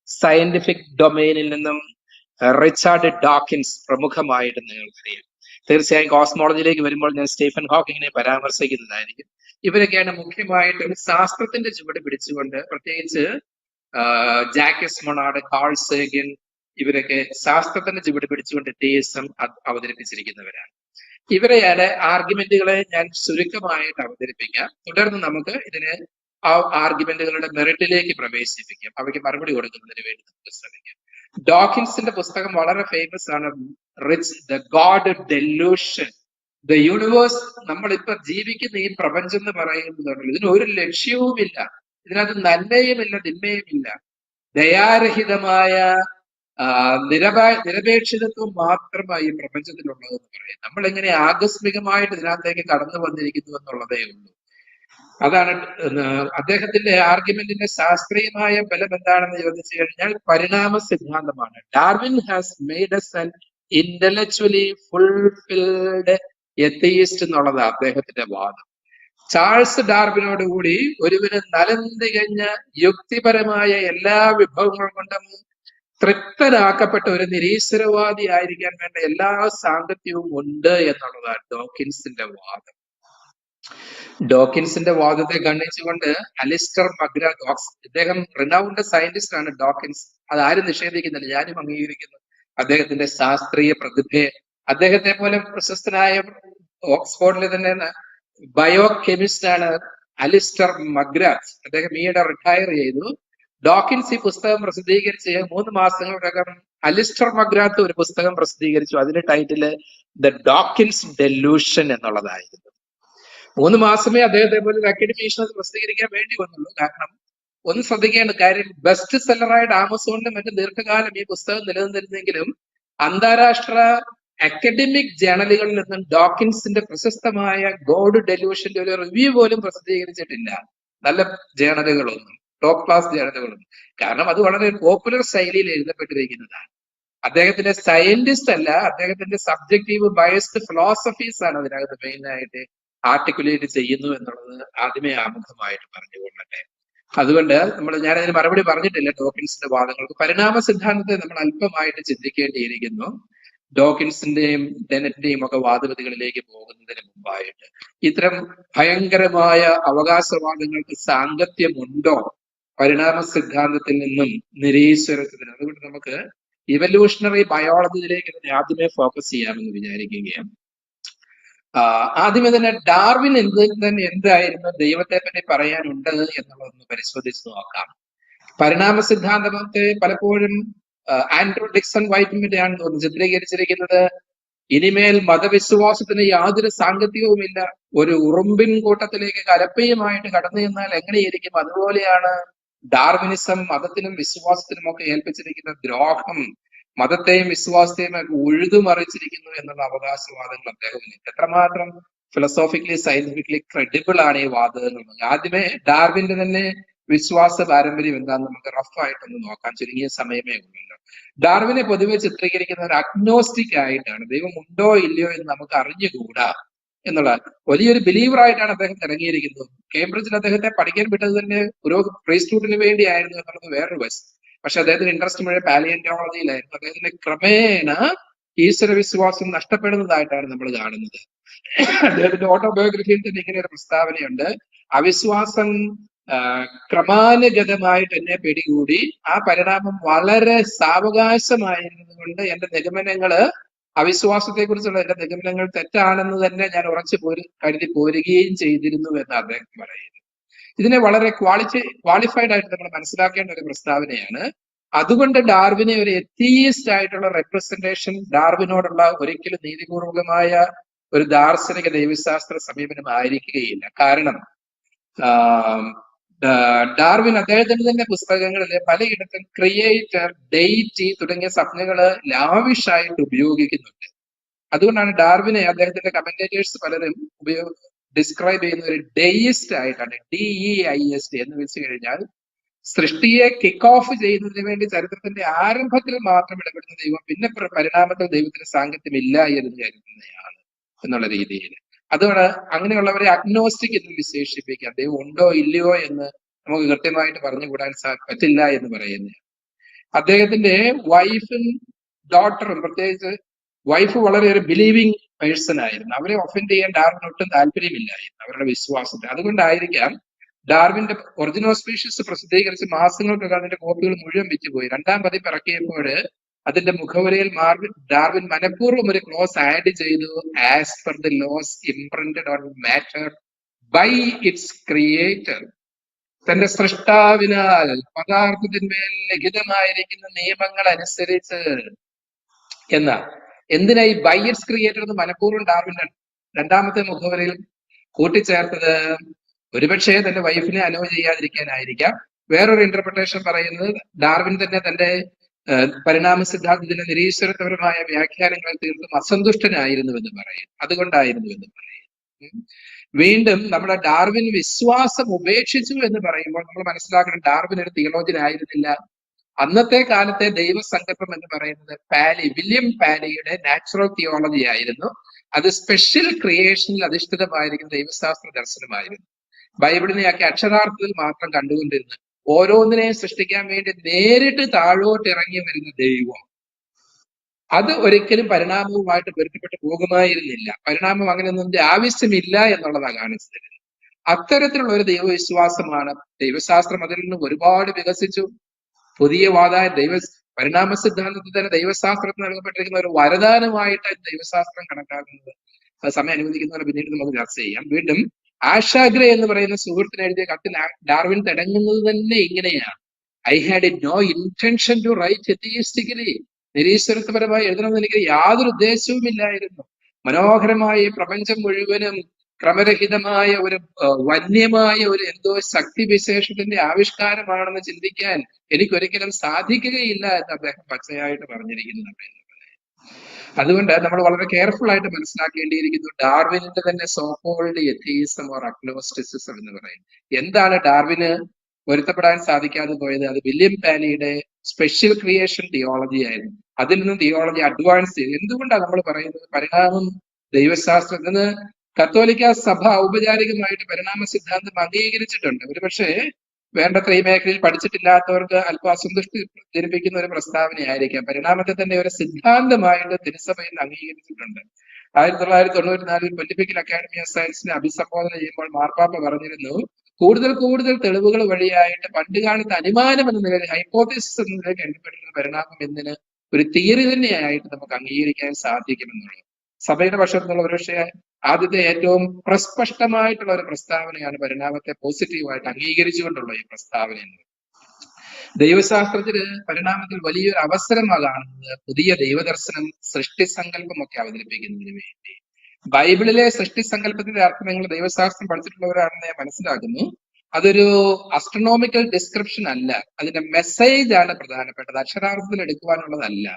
സയന്റിഫിക് ഡൊമൈനിൽ നിന്നും റിച്ചാർഡ് ഡോക്കിൻസ് പ്രമുഖമായിട്ട് നിങ്ങൾക്കറിയാം. തീർച്ചയായും കോസ്മോളജിയിലേക്ക് വരുമ്പോൾ ഞാൻ സ്റ്റീഫൻ ഹോക്കിങ്ങിനെ പരാമർശിക്കുന്നതായിരിക്കും. ഇവരൊക്കെയാണ് മുഖ്യമായിട്ട് ഒരു ശാസ്ത്രത്തിന്റെ ചുവട് പിടിച്ചുകൊണ്ട്, പ്രത്യേകിച്ച് ജാക്കസ് മൊണാർഡ്, കാൾ സേഗൻ, ഇവരൊക്കെ ശാസ്ത്രത്തിന്റെ ചുവട് പിടിച്ചുകൊണ്ട് തിയസം അവതരിപ്പിച്ചിരിക്കുന്നവരാണ്. ഇവരെയാണ് ആർഗ്യുമെന്റുകളെ ഞാൻ ചുരുക്കമായിട്ട് അവതരിപ്പിക്കാം. തുടർന്ന് നമുക്ക് ഇതിനെ ആ ആർഗ്യുമെന്റുകളുടെ മെറിറ്റിലേക്ക് പ്രവേശിപ്പിക്കാം, അവയ്ക്ക് മറുപടി കൊടുക്കുന്നതിന് വേണ്ടി നമുക്ക് ശ്രമിക്കാം. ഡോക്കിൻസിന്റെ പുസ്തകം വളരെ ഫേമസ് ആണ്, rich the God delusion. The universe, നമ്മളിപ്പോ ജീവിക്കുന്ന ഈ പ്രപഞ്ചം എന്ന് പറയുന്നതുണ്ടല്ലോ, ഇതിന് ഒരു ലക്ഷ്യവുമില്ല, ഇതിനകത്ത് നന്മയുമില്ല തിന്മയുമില്ല, ദയാരഹിതമായ നിരപേക്ഷിതത്വം മാത്രമായി ഈ പ്രപഞ്ചത്തിലുള്ളതെന്ന് പറയും. നമ്മൾ എങ്ങനെ ആകസ്മികമായിട്ട് ഇതിനകത്തേക്ക് കടന്നു വന്നിരിക്കുന്നു എന്നുള്ളതേ ഉള്ളൂ. അതാണ് അദ്ദേഹത്തിന്റെ ആർഗ്യുമെന്റിന്റെ ശാസ്ത്രീയമായ ബലം എന്താണെന്ന് ചോദിച്ചു കഴിഞ്ഞാൽ പരിണാമ സിദ്ധാന്തമാണ്. Darwin has made us an intellectually fulfilled atheist എന്നുള്ളതാണ് അദ്ദേഹത്തിന്റെ വാദം. ചാൾസ് ഡാർവിനോട് കൂടി ഒരുവന് നലം തികഞ്ഞ യുക്തിപരമായ എല്ലാ വിഭവങ്ങൾ കൊണ്ടും തൃപ്തനാക്കപ്പെട്ട ഒരു നിരീശ്വരവാദി ആയിരിക്കാൻ വേണ്ട എല്ലാ സാങ്കത്യവും ഉണ്ട് എന്നുള്ളതാണ് ഡോക്കിൻസിന്റെ വാദം. ഡോക്കിൻസിന്റെ വാദത്തെ ഖണ്ഡിച്ചുകൊണ്ട് അലിസ്റ്റർ മഗ്രാത്ത്, ഇദ്ദേഹം റിനൗണ്ട് സയന്റിസ്റ്റ് ആണ് ഡോക്കിൻസ്, അതാരും നിഷേധിക്കുന്നില്ല, ഞാനും അംഗീകരിക്കുന്നു അദ്ദേഹത്തിന്റെ ശാസ്ത്രീയ പ്രതിഭയെ. അദ്ദേഹത്തെ പോലെ പ്രശസ്തനായ ഓക്സ്ഫോർഡിലെ തന്നെ ബയോ കെമിസ്റ്റ് ആണ് അലിസ്റ്റർ മഗ്രാത്ത്. അദ്ദേഹം ഈയിടെ റിട്ടയർ ചെയ്തു. ഡോക്കിൻസ് ഈ പുസ്തകം പ്രസിദ്ധീകരിച്ച് 3 മാസങ്ങൾക്കകം അലിസ്റ്റർ മഗ്രാത്ത് ഒരു പുസ്തകം പ്രസിദ്ധീകരിച്ചു. അതിന്റെ ടൈറ്റില് ദ ഡോക്കിൻസ് ഡെലൂഷൻ എന്നുള്ളതായിരുന്നു. 3 മാസമേ അദ്ദേഹത്തെ പോലെ ഒരു അക്കാഡമീഷ്യൻ പ്രസിദ്ധീകരിക്കാൻ വേണ്ടി വന്നുള്ളൂ. കാരണം ഒന്ന് ശ്രദ്ധിക്കേണ്ട കാര്യം, ബെസ്റ്റ് സെല്ലറായിട്ട് ആമസോണിലും മറ്റ് ദീർഘകാലം ഈ പുസ്തകം നിലനിന്നിരുന്നെങ്കിലും അന്താരാഷ്ട്ര അക്കാഡമിക് ജേണലുകളിൽ നിന്നും ഡോക്കിൻസിന്റെ പ്രശസ്തമായ ഗോഡ് ഡെലൂഷന്റെ ഒരു റിവ്യൂ പോലും പ്രസിദ്ധീകരിച്ചിട്ടില്ല. നല്ല ജേണലുകളൊന്നും, ടോപ്പ് ക്ലാസ് ജേണലുകളൊന്നും. കാരണം അത് വളരെ പോപ്പുലർ ശൈലിയിൽ എഴുതപ്പെട്ടിരിക്കുന്നതാണ്. അദ്ദേഹത്തിന്റെ സയന്റിസ്റ്റ് അല്ല, അദ്ദേഹത്തിന്റെ സബ്ജക്റ്റീവ് ബയസ്ഡ് ഫിലോസഫീസ് ആണ് അതിനകത്ത് മെയിനായിട്ട് ആർട്ടിക്കുലേറ്റ് ചെയ്യുന്നു എന്നുള്ളത് ആദ്യമേ ആമുഖമായിട്ട് പറഞ്ഞുകൊള്ളട്ടെ. അതുകൊണ്ട് ഞാനതിന് മറുപടി പറഞ്ഞിട്ടില്ല ഡോക്കിൻസിന്റെ വാദങ്ങൾക്ക്. പരിണാമ സിദ്ധാന്തത്തെ നമ്മൾ അല്പമായിട്ട് ചിന്തിക്കേണ്ടിയിരിക്കുന്നു. ഡോക്കിൻസിന്റെയും ഡെനറ്റിന്റെയും ഒക്കെ വാദഗതികളിലേക്ക് പോകുന്നതിന് മുമ്പായിട്ട് ഇത്തരം ഭയങ്കരമായ അവകാശവാദങ്ങൾക്ക് സാങ്കത്യമുണ്ടോ പരിണാമ സിദ്ധാന്തത്തിൽ നിന്നും നിരീശ്വരത്തിന്? അതുകൊണ്ട് നമുക്ക് ഇവല്യൂഷണറി ബയോളജിയിലേക്ക് ആദ്യമേ ഫോക്കസ് ചെയ്യാമെന്ന് വിചാരിക്കുകയാണ്. ആദ്യമേ തന്നെ ഡാർവിൻ എന്തായിരുന്നു ദൈവത്തെ പറ്റി പറയാനുണ്ട് എന്നുള്ളതൊന്ന് പരിശോധിച്ച് നോക്കാം. പരിണാമ സിദ്ധാന്തത്തെ പലപ്പോഴും ആൻഡ്രൂ ഡിക്സൺ വൈറ്റ്മിന്റെയാണ് തോന്നുന്നു ചിത്രീകരിച്ചിരിക്കുന്നത്. ഇനിമേൽ മതവിശ്വാസത്തിന് യാതൊരു സാങ്കത്യവുമില്ല, ഒരു ഉറുമ്പിൻ കൂട്ടത്തിലേക്ക് കലപ്പയുമായിട്ട് കടന്നു ചെന്നാൽ എങ്ങനെയിരിക്കും, അതുപോലെയാണ് ഡാർവിനിസം മതത്തിനും വിശ്വാസത്തിനും ഒക്കെ ഏൽപ്പിച്ചിരിക്കുന്ന ദ്രോഹം മതത്തെയും വിശ്വാസത്തെയും ഒക്കെ ഉഴുതുമറിച്ചിരിക്കുന്നു എന്നുള്ള അവകാശവാദങ്ങൾ അദ്ദേഹത്തിന് എത്രമാത്രം ഫിലോസോഫിക്കലി സയന്റിഫിക്കലി ക്രെഡിബിൾ ആണ് ഈ വാദങ്ങൾ. ആദ്യമേ ഡാർവിന്റെ തന്നെ വിശ്വാസ പാരമ്പര്യം എന്താന്ന് നമുക്ക് റഫായിട്ടൊന്ന് നോക്കാം, ചുരുങ്ങിയ സമയമേ ഉള്ളല്ലോ. ഡാർവിനെ പൊതുവെ ചിത്രീകരിക്കുന്ന ഒരു അഗ്നോസ്റ്റിക് ആയിട്ടാണ്. ദൈവം ഉണ്ടോ ഇല്ലയോ എന്ന് നമുക്ക് അറിഞ്ഞുകൂടാ എന്നുള്ള വലിയൊരു ബിലീവർ ആയിട്ടാണ് അദ്ദേഹം ഇറങ്ങിയിരിക്കുന്നത്. കേംബ്രിഡ്ജിൽ അദ്ദേഹത്തെ പഠിക്കാൻ വിട്ടത് തന്നെ ഒരു പ്രീസ്റ്റ്ഹുഡിന് വേണ്ടിയായിരുന്നു എന്നുള്ളത് വേറൊരു വശം. പക്ഷെ അദ്ദേഹത്തിന് ഇൻട്രസ്റ്റ് മുഴുവൻ പാലിയന്റോളജിയിലായിരുന്നു. അദ്ദേഹത്തിന് ക്രമേണ ഈശ്വര വിശ്വാസം നഷ്ടപ്പെടുന്നതായിട്ടാണ് നമ്മൾ കാണുന്നത്. അദ്ദേഹത്തിന്റെ ഓട്ടോബയോഗ്രഫിയിൽ തന്നെ ഇങ്ങനെ ഒരു പ്രസ്താവനയുണ്ട്: അവിശ്വാസം ക്രമാനുഗതമായിട്ട് എന്നെ പിടികൂടി, ആ പരിണാമം വളരെ സാവകാശമായിരുന്നത് കൊണ്ട് എന്റെ നിഗമനങ്ങള് അവിശ്വാസത്തെ കുറിച്ചുള്ള എന്റെ നിഗമനങ്ങൾ തെറ്റാണെന്ന് തന്നെ ഞാൻ ഉറച്ചു കരുതി പോരുകയും ചെയ്തിരുന്നു എന്ന് അദ്ദേഹം പറയുന്നു. ഇതിനെ വളരെ ക്വാളിഫൈഡ് ആയിട്ട് നമ്മൾ മനസ്സിലാക്കേണ്ട ഒരു പ്രസ്താവനയാണ്. അതുകൊണ്ട് ഡാർവിനെ ഒരു എത്തീയിസ്റ്റ് ആയിട്ടുള്ള റെപ്രസെന്റേഷൻ ഡാർവിനോടുള്ള ഒരിക്കലും നീതിപൂർവകമായ ഒരു ദാർശനിക ദൈവശാസ്ത്ര സമീപനം ആയിരിക്കുകയില്ല. കാരണം ഡാർവിൻ അദ്ദേഹത്തിന്റെ തന്നെ പുസ്തകങ്ങളിൽ പലയിടത്തും ക്രിയേറ്റർ, ഡെയിറ്റി തുടങ്ങിയ സംജ്ഞകള് ലാവിഷായിട്ട് ഉപയോഗിക്കുന്നുണ്ട്. അതുകൊണ്ടാണ് ഡാർവിനെ അദ്ദേഹത്തിന്റെ കമന്റേറ്റേഴ്സ് പലരും ഡിസ്ക്രൈബ് ചെയ്യുന്ന ഒരു ഡെയിസ്റ്റ് ആയിട്ടാണ്. DEIST എന്ന് വെച്ച് കഴിഞ്ഞാൽ സൃഷ്ടിയെ കിക്ക് ഓഫ് ചെയ്യുന്നതിന് വേണ്ടി ചരിത്രത്തിന്റെ ആരംഭത്തിൽ മാത്രം ഇടപെടുന്ന ദൈവം പിന്നെ പരിണാമത്തിൽ ദൈവത്തിന് സാങ്കത്യമില്ല എന്ന് കരുതുന്നതാണ് എന്നുള്ള രീതിയിൽ. അതുകൊണ്ട് അങ്ങനെയുള്ളവരെ അഗ്നോസ്റ്റിക് എന്ന് വിശേഷിപ്പിക്കാം. ദൈവം ഉണ്ടോ ഇല്ലയോ എന്ന് നമുക്ക് കൃത്യമായിട്ട് പറഞ്ഞുകൂടാൻ പറ്റില്ല എന്ന് പറയുന്നത്. അദ്ദേഹത്തിന്റെ വൈഫും ഡോട്ടറും, പ്രത്യേകിച്ച് വൈഫ് വളരെ ഒരു ബിലീവിങ് പേഴ്സൺ ആയിരുന്നു. അവരെ ഒഫൻഡ് ചെയ്യാൻ ഡാർവിൻ ഒട്ടും താല്പര്യമില്ലായിരുന്നു അവരുടെ വിശ്വാസത്തെ. അതുകൊണ്ടായിരിക്കാം ഡാർവിന്റെ ഒറിജിനൽ സ്പീഷീസ് പ്രസിദ്ധീകരിച്ച് മാസങ്ങൾക്കൊക്കെ അതിന്റെ കോപ്പികൾ മുഴുവൻ വിറ്റുപോയി. 2ാം പതിപ്പ് ഇറക്കിയപ്പോൾ അതിന്റെ മുഖവരയിൽ ഡാർവിൻ മനഃപൂർവ്വം ഒരു ക്ലോസ് ആഡ് ചെയ്തു: as per the laws imprinted on matter by its creator. തന്റെ സൃഷ്ടാവിനാൽ പദാർത്ഥത്തിന്മേൽ ലിഖിതമായിരിക്കുന്ന നിയമങ്ങൾ അനുസരിച്ച് എന്നാ. എന്തിനാ ഈ ബൈ ഇറ്റ്സ് ക്രിയേറ്റർ എന്ന് മനഃപൂർവ്വം ഡാർവിൻ 2ാമത്തെ മുഖവരയിൽ കൂട്ടിച്ചേർത്തത്? ഒരുപക്ഷെ തന്റെ വൈഫിനെ അലോ ചെയ്യാതിരിക്കാനായിരിക്കാം. വേറൊരു ഇന്റർപ്രിട്ടേഷൻ പറയുന്നത് ഡാർവിൻ തന്നെ തന്റെ പരിണാമ സിദ്ധാന്തത്തിന്റെ നിരീശ്വരപരമായ വ്യാഖ്യാനങ്ങളെ തീർത്തും അസന്തുഷ്ടനായിരുന്നു എന്ന് പറയും. അതുകൊണ്ടായിരുന്നു എന്ന് പറയും. വീണ്ടും നമ്മുടെ ഡാർവിൻ വിശ്വാസം ഉപേക്ഷിച്ചു എന്ന് പറയുമ്പോൾ നമ്മൾ മനസ്സിലാക്കണം, ഡാർവിൻ ഒരു തിയോളജിയൻ ആയിരുന്നില്ല. അന്നത്തെ കാലത്തെ ദൈവസങ്കല്പം എന്ന് പറയുന്നത് വില്യം പാലിയുടെ നാച്ചുറൽ തിയോളജി ആയിരുന്നു. അത് സ്പെഷ്യൽ ക്രിയേഷനിൽ അധിഷ്ഠിതമായിരിക്കുന്ന ദൈവശാസ്ത്ര ദർശനമായിരുന്നു. ബൈബിളിനെയൊക്കെ അക്ഷരാർത്ഥത്തിൽ മാത്രം കണ്ടുകൊണ്ടിരുന്നു. ഓരോന്നിനെയും സൃഷ്ടിക്കാൻ വേണ്ടി നേരിട്ട് താഴോട്ട് ഇറങ്ങി വരുന്ന ദൈവം, അത് ഒരിക്കലും പരിണാമവുമായിട്ട് പൊരുത്തപ്പെട്ട് പോകുമായിരുന്നില്ല. പരിണാമം അങ്ങനെയൊന്നും ആവശ്യമില്ല എന്നുള്ളതാണ് കാണിച്ചു തരുന്നത്. അത്തരത്തിലുള്ള ഒരു ദൈവവിശ്വാസമാണ് ദൈവശാസ്ത്രം. അതിൽ നിന്നും ഒരുപാട് വികസിച്ചു. പുതിയ വാദായ പരിണാമ സിദ്ധാന്തത്തിൽ തന്നെ ദൈവശാസ്ത്രത്തിന് നൽകപ്പെട്ടിരിക്കുന്ന ഒരു വരദാനമായിട്ട് ദൈവശാസ്ത്രം കണക്കാക്കുന്നത്. അത് സമയം അനുവദിക്കുന്നവരെ പിന്നീട് നമുക്ക് ചർച്ച ചെയ്യാം. വീണ്ടും ആഷാഗ്രെ എന്ന് പറയുന്ന സുഹൃത്തിന് എഴുതിയ കത്തിൽ ഡാർവിൻ തുടങ്ങുന്നത് തന്നെ ഇങ്ങനെയാണ്: I had no intention to write atheistically. നിരീശ്വരത്വപരമായി എഴുതണമെന്ന് എനിക്ക് യാതൊരു ഉദ്ദേശവും ഇല്ലായിരുന്നു. മനോഹരമായ ഈ പ്രപഞ്ചം മുഴുവനും ക്രമരഹിതമായ ഒരു വന്യമായ ഒരു എന്തോ ശക്തിവിശേഷത്തിന്റെ ആവിഷ്കാരമാണെന്ന് ചിന്തിക്കാൻ എനിക്കൊരിക്കലും സാധിക്കുകയില്ല എന്ന് അദ്ദേഹം പച്ചയായിട്ട് പറഞ്ഞിരിക്കുന്നുണ്ട്. അതുകൊണ്ട് നമ്മൾ വളരെ കെയർഫുൾ ആയിട്ട് മനസ്സിലാക്കേണ്ടിയിരിക്കുന്നു ഡാർവിനിന്റെ തന്നെ സോക്കോൾഡ് എത്തീസം ഓർ അഗ്നോസ്റ്റിസിസം എന്ന് പറയും. എന്താണ് ഡാർവിന് പൊരുത്തപ്പെടാൻ സാധിക്കാതെ പോയത്? അത് വില്യം പാലിയുടെ സ്പെഷ്യൽ ക്രിയേഷൻ തിയോളജി ആയിരുന്നു. അതിൽ നിന്നും തിയോളജി അഡ്വാൻസ് ചെയ്തു. എന്തുകൊണ്ടാണ് നമ്മൾ പറയുന്നത് പരിണാമം ദൈവശാസ്ത്രത്തിന് കത്തോലിക്ക സഭ ഔപചാരികമായിട്ട് പരിണാമ സിദ്ധാന്തം അംഗീകരിച്ചിട്ടുണ്ട്. ഒരുപക്ഷെ വേണ്ടത്ര ഈ മേഖലയിൽ പഠിച്ചിട്ടില്ലാത്തവർക്ക് അല്പം അസന്തുഷ്ടി ജനിപ്പിക്കുന്ന ഒരു പ്രസ്താവനയായിരിക്കാം. പരിണാമത്തെ തന്നെ ഒരു സിദ്ധാന്തമായിട്ട് തിരുസഭയിൽ അംഗീകരിച്ചിട്ടുണ്ട്. 1994 പൊലിറ്റിക്കൽ അക്കാഡമി ഓഫ് സയൻസിനെ അഭിസംബോധന ചെയ്യുമ്പോൾ മാർപ്പാപ്പ പറഞ്ഞിരുന്നു, കൂടുതൽ തെളിവുകൾ വഴിയായിട്ട് പണ്ടുകാലത്ത് അനുമാനം എന്ന നിലയിൽ, ഹൈപ്പോത്തിസിസ് എന്ന നിലയിൽ എണ്ണപ്പെട്ടിരുന്ന പരിണാമം എന്നതിന് ഒരു തിയറി തന്നെയായിട്ട് നമുക്ക് അംഗീകരിക്കാൻ സാധിക്കുമെന്നുള്ളത്. സഭയുടെ പക്ഷത്തു നിന്നുള്ള ഒരുപക്ഷെ ആദ്യത്തെ ഏറ്റവും പ്രസ്പഷ്ടമായിട്ടുള്ള ഒരു പ്രസ്താവനയാണ് പരിണാമത്തെ പോസിറ്റീവായിട്ട് അംഗീകരിച്ചുകൊണ്ടുള്ള ഈ പ്രസ്താവന എന്നത്. ദൈവശാസ്ത്രത്തിന് പരിണാമത്തിൽ വലിയൊരു അവസരമാണ് കാണുന്നത് പുതിയ ദൈവദർശനം, സൃഷ്ടിസങ്കല്പമൊക്കെ അവതരിപ്പിക്കുന്നതിന് വേണ്ടി. ബൈബിളിലെ സൃഷ്ടിസങ്കല്പത്തിന്റെ അർത്ഥം നിങ്ങൾ ദൈവശാസ്ത്രം പഠിച്ചിട്ടുള്ളവരാണെന്ന് ഞാൻ മനസ്സിലാക്കുന്നു. അതൊരു അസ്ട്രോണോമിക്കൽ ഡിസ്ക്രിപ്ഷൻ അല്ല, അതിന്റെ മെസ്സേജ് ആണ് പ്രധാനപ്പെട്ടത്. അക്ഷരാർത്ഥത്തിൽ എടുക്കുവാനുള്ളതല്ല.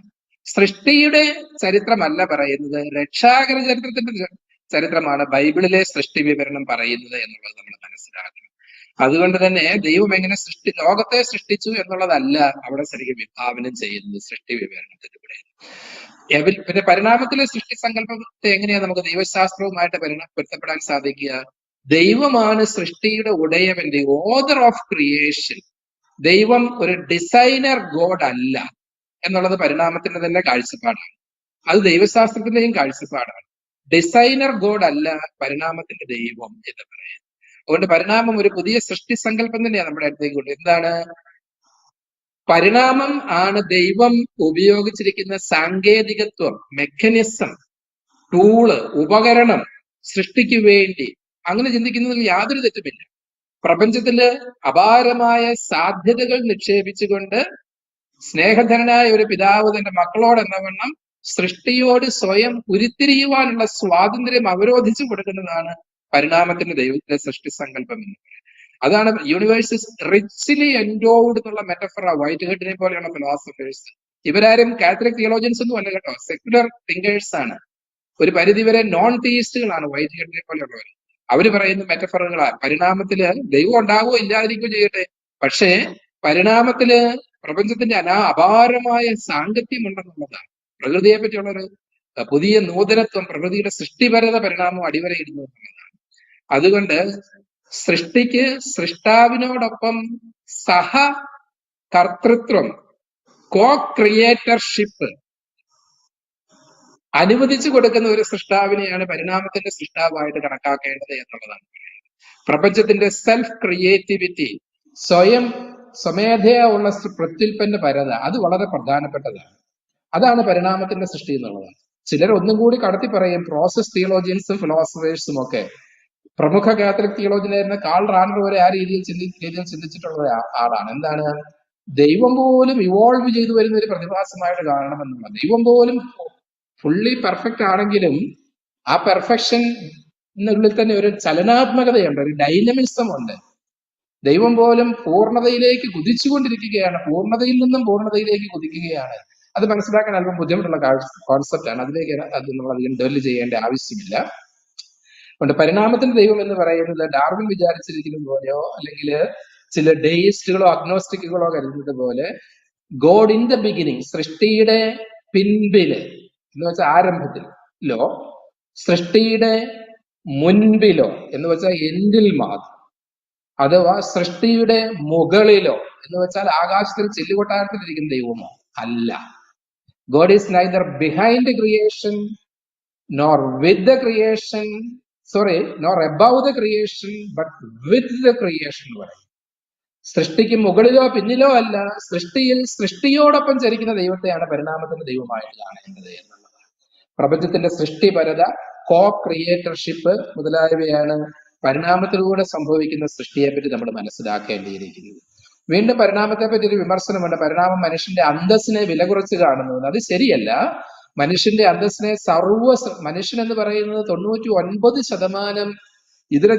സൃഷ്ടിയുടെ ചരിത്രമല്ല പറയുന്നത്, രക്ഷാകര ചരിത്രത്തിന്റെ ചരിത്രമാണ് ബൈബിളിലെ സൃഷ്ടി വിവരണം പറയുന്നത് എന്നുള്ളത് നമ്മൾ മനസ്സിലാക്കണം. അതുകൊണ്ട് തന്നെ ദൈവം എങ്ങനെ ലോകത്തെ സൃഷ്ടിച്ചു എന്നുള്ളതല്ല അവിടെ ശരിക്കും വിഭാവനം ചെയ്യുന്നത് സൃഷ്ടി വിവരണത്തിലൂടെ. പിന്നെ പരിണാമത്തിലെ സൃഷ്ടി സങ്കല്പത്തെ എങ്ങനെയാ നമുക്ക് ദൈവശാസ്ത്രവുമായിട്ട് പൊരുത്തപ്പെടാൻ സാധിക്കുക? ദൈവമാണ് സൃഷ്ടിയുടെ ഉടയവന്റെ, ഓതർ ഓഫ് ക്രിയേഷൻ. ദൈവം ഒരു ഡിസൈനർ ഗോഡ് അല്ല എന്നുള്ളത് പരിണാമത്തിന്റെ തന്നെ കാഴ്ചപ്പാടാണ്. അത് ദൈവശാസ്ത്രത്തിന്റെയും കാഴ്ചപ്പാടാണ്. ഡിസൈനർ ഗോഡ് അല്ല പരിണാമത്തിന്റെ ദൈവം എന്ന് പറയുന്നത്. അതുകൊണ്ട് പരിണാമം ഒരു പുതിയ സൃഷ്ടി സങ്കല്പം തന്നെയാണ് നമ്മുടെ അടുത്തേക്ക് കൊണ്ട്. എന്താണ് പരിണാമം? ആണ് ദൈവം ഉപയോഗിച്ചിരിക്കുന്ന സാങ്കേതികത്വം, മെക്കാനിസം, ടൂള്, ഉപകരണം സൃഷ്ടിക്ക് വേണ്ടി. അങ്ങനെ ചിന്തിക്കുന്നതിൽ യാതൊരു തെറ്റുമില്ല. പ്രപഞ്ചത്തില് അപാരമായ സാധ്യതകൾ നിക്ഷേപിച്ചുകൊണ്ട് സ്നേഹധനനായ ഒരു പിതാവ് തന്റെ മക്കളോട് എന്നവണ്ണം സൃഷ്ടിയോട് സ്വയം ഉരുത്തിരിയുവാനുള്ള സ്വാതന്ത്ര്യം അവരോധിച്ചു കൊടുക്കുന്നതാണ് പരിണാമത്തിന്റെ ദൈവത്തിന്റെ സൃഷ്ടി സങ്കല്പം എന്ന് പറയുന്നത്. അതാണ് യൂണിവേഴ്സ് റിച്ച്ലി എൻഡോവ്ഡ് എന്നുള്ള മെറ്റഫറ വൈറ്റ് ഹെഡിനെ പോലെയുള്ള ഫിലോസഫേഴ്സ്. ഇവരാരും കാത്തലിക് തിയോളജിയൻസ് ഒന്നും അല്ല കേട്ടോ, സെക്യുലർ തിങ്കേഴ്സ് ആണ്. ഒരു പരിധിവരെ നോൺ തീയിസ്റ്റുകളാണ് വൈറ്റ് ഹെഡിനെ പോലെയുള്ളവർ. അവര് പറയുന്ന മെറ്റഫറുകളാണ്. പരിണാമത്തില് ദൈവം ഉണ്ടാവുകയോ ഇല്ലാതിരിക്കുകയോ ചെയ്യട്ടെ, പക്ഷേ പരിണാമത്തില് പ്രപഞ്ചത്തിന്റെ അപാരമായ സാങ്കത്യമുണ്ടെന്നുള്ളതാണ്. പ്രകൃതിയെ പറ്റിയുള്ള ഒരു പുതിയ നൂതനത്വം, പ്രകൃതിയുടെ സൃഷ്ടിപരത പരിണാമം അടിവരയിടുന്നു എന്നുള്ളതാണ്. അതുകൊണ്ട് സൃഷ്ടിക്ക് സൃഷ്ടാവിനോടൊപ്പം സഹ കർത്തൃത്വം, കോ ക്രിയേറ്റർഷിപ്പ് അനുവദിച്ചു കൊടുക്കുന്ന ഒരു സൃഷ്ടാവിനെയാണ് പരിണാമത്തിന്റെ സൃഷ്ടാവായിട്ട് കണക്കാക്കേണ്ടത് എന്നുള്ളതാണ്. പ്രപഞ്ചത്തിന്റെ സെൽഫ് ക്രിയേറ്റിവിറ്റി, സ്വമേധയാ ഉള്ള പ്രത്യുൽപ്പന്ന പരത, അത് വളരെ പ്രധാനപ്പെട്ടതാണ്. അതാണ് പരിണാമത്തിന്റെ സൃഷ്ടി എന്നുള്ളതാണ്. ചിലർ ഒന്നും കൂടി കടത്തി പറയും, പ്രോസസ് തിയോളജിയൻസും ഫിലോസഫേഴ്സും ഒക്കെ. പ്രമുഖ കാത്തലിക് തിയോളജിയനായിരുന്ന കാൾ റാനർ വരെ ആ രീതിയിൽ ചിന്തിച്ചിട്ടുള്ള ആളാണ്. എന്താണ്? ദൈവം പോലും ഇവോൾവ് ചെയ്തു വരുന്ന ഒരു പ്രതിഭാസമായിട്ട് കാണണമെന്നുള്ള. ദൈവം പോലും ഫുള്ളി പെർഫെക്റ്റ് ആണെങ്കിലും ആ പെർഫെക്ഷനുള്ളിൽ തന്നെ ഒരു ചലനാത്മകതയുണ്ട്, ഒരു ഡൈനമിസം ഉണ്ട്. ദൈവം പോലും പൂർണ്ണതയിലേക്ക് കുതിച്ചുകൊണ്ടിരിക്കുകയാണ്, പൂർണ്ണതയിൽ നിന്നും പൂർണ്ണതയിലേക്ക് കുതിക്കുകയാണ്. അത് മനസ്സിലാക്കാൻ അല്പം ബുദ്ധിമുട്ടുള്ള കോൺസെപ്റ്റ് ആണ്. അതിലേക്ക് അത് നമ്മൾ അധികം ഡെവലപ്പ് ചെയ്യേണ്ട ആവശ്യമില്ല. അതുകൊണ്ട് പരിണാമത്തിന്റെ ദൈവം എന്ന് പറയുന്നത് ഡാർവിൻ വിചാരിച്ചിരിക്കുന്നത് പോലെയോ അല്ലെങ്കിൽ ചില ഡെയിസ്റ്റുകളോ അഗ്നോസ്റ്റിക്കുകളോ കരുതുന്നത് പോലെ ഗോഡ് ഇൻ ദ ബിഗിനിങ്, സൃഷ്ടിയുടെ പിൻപില് എന്ന് വെച്ചാൽ ആരംഭത്തിലോ സൃഷ്ടിയുടെ മുൻപിലോ എന്ന് വെച്ചാൽ എൻഡിൽ മാത്രം, അഥവാ സൃഷ്ടിയുടെ മുകളിലോ എന്ന് വെച്ചാൽ ആകാശത്തിൽ ചില്ലുകൊട്ടാരത്തിലിരിക്കുന്ന ദൈവമോ അല്ല. God is neither behind the creation nor with the creation, nor above the creation, but with the creation. സൃഷ്ടിക്ക് മുകളിലോ പിന്നിലോ അല്ല, സൃഷ്ടിയോടൊപ്പം ചരിക്കുന്ന ദൈവത്തെയാണ് പരിണാമത്തിന്റെ ദൈവമായിട്ട് കാണേണ്ടത് എന്നുള്ളതാണ്. പ്രപഞ്ചത്തിന്റെ സൃഷ്ടിപരത, കോ ക്രിയേറ്റർഷിപ്പ് മുതലായവയാണ് പരിണാമത്തിലൂടെ സംഭവിക്കുന്ന സൃഷ്ടിയെ പറ്റി നമ്മൾ മനസ്സിലാക്കേണ്ടിയിരിക്കുന്നത്. വീണ്ടും പരിണാമത്തെ പറ്റി ഒരു വിമർശനമുണ്ട്. പരിണാമം മനുഷ്യന്റെ അന്തസ്സിനെ വില കുറച്ച് കാണുന്നു. അത് ശരിയല്ല. മനുഷ്യന്റെ അന്തസ്സിനെ മനുഷ്യൻ എന്ന് പറയുന്നത് 99% ഇതര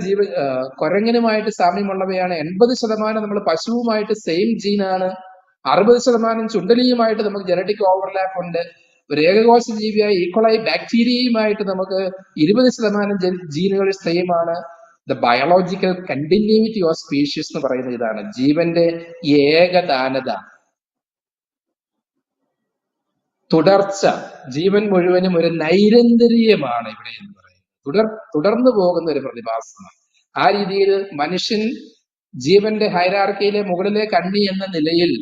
കുരങ്ങനുമായിട്ട് സാമ്യമുള്ളവയാണ്. 80% നമ്മൾ പശുവുമായിട്ട് സെയിം ജീനാണ്. 60% ചുണ്ടലിയുമായിട്ട് നമുക്ക് ജനറ്റിക് ഓവർലാപ്പ് ഉണ്ട്. ഒരു ഏകകോശ ജീവിയായ ഈക്വലായി ബാക്ടീരിയയുമായിട്ട് നമുക്ക് 20% ജീനുകൾ സെയിം ആണ്. The biological continuity of species എന്ന് പറയുന്നത് ഇതാണ്. ജീവന്റെ ഏകദാനത, തുടർച്ച, ജീവൻ മുഴുവനും ഒരു നൈരന്തര്യമാണ് ഇവിടെ എന്ന് പറയുന്നത്. തുടർന്നു പോകുന്ന ഒരു പ്രതിഭാസമാണ്. ആ രീതിയിൽ മനുഷ്യൻ ജീവന്റെ ഹൈറാർക്കിയിലെ മുകളിലെ കണ്ണി എന്ന നിലയിൽ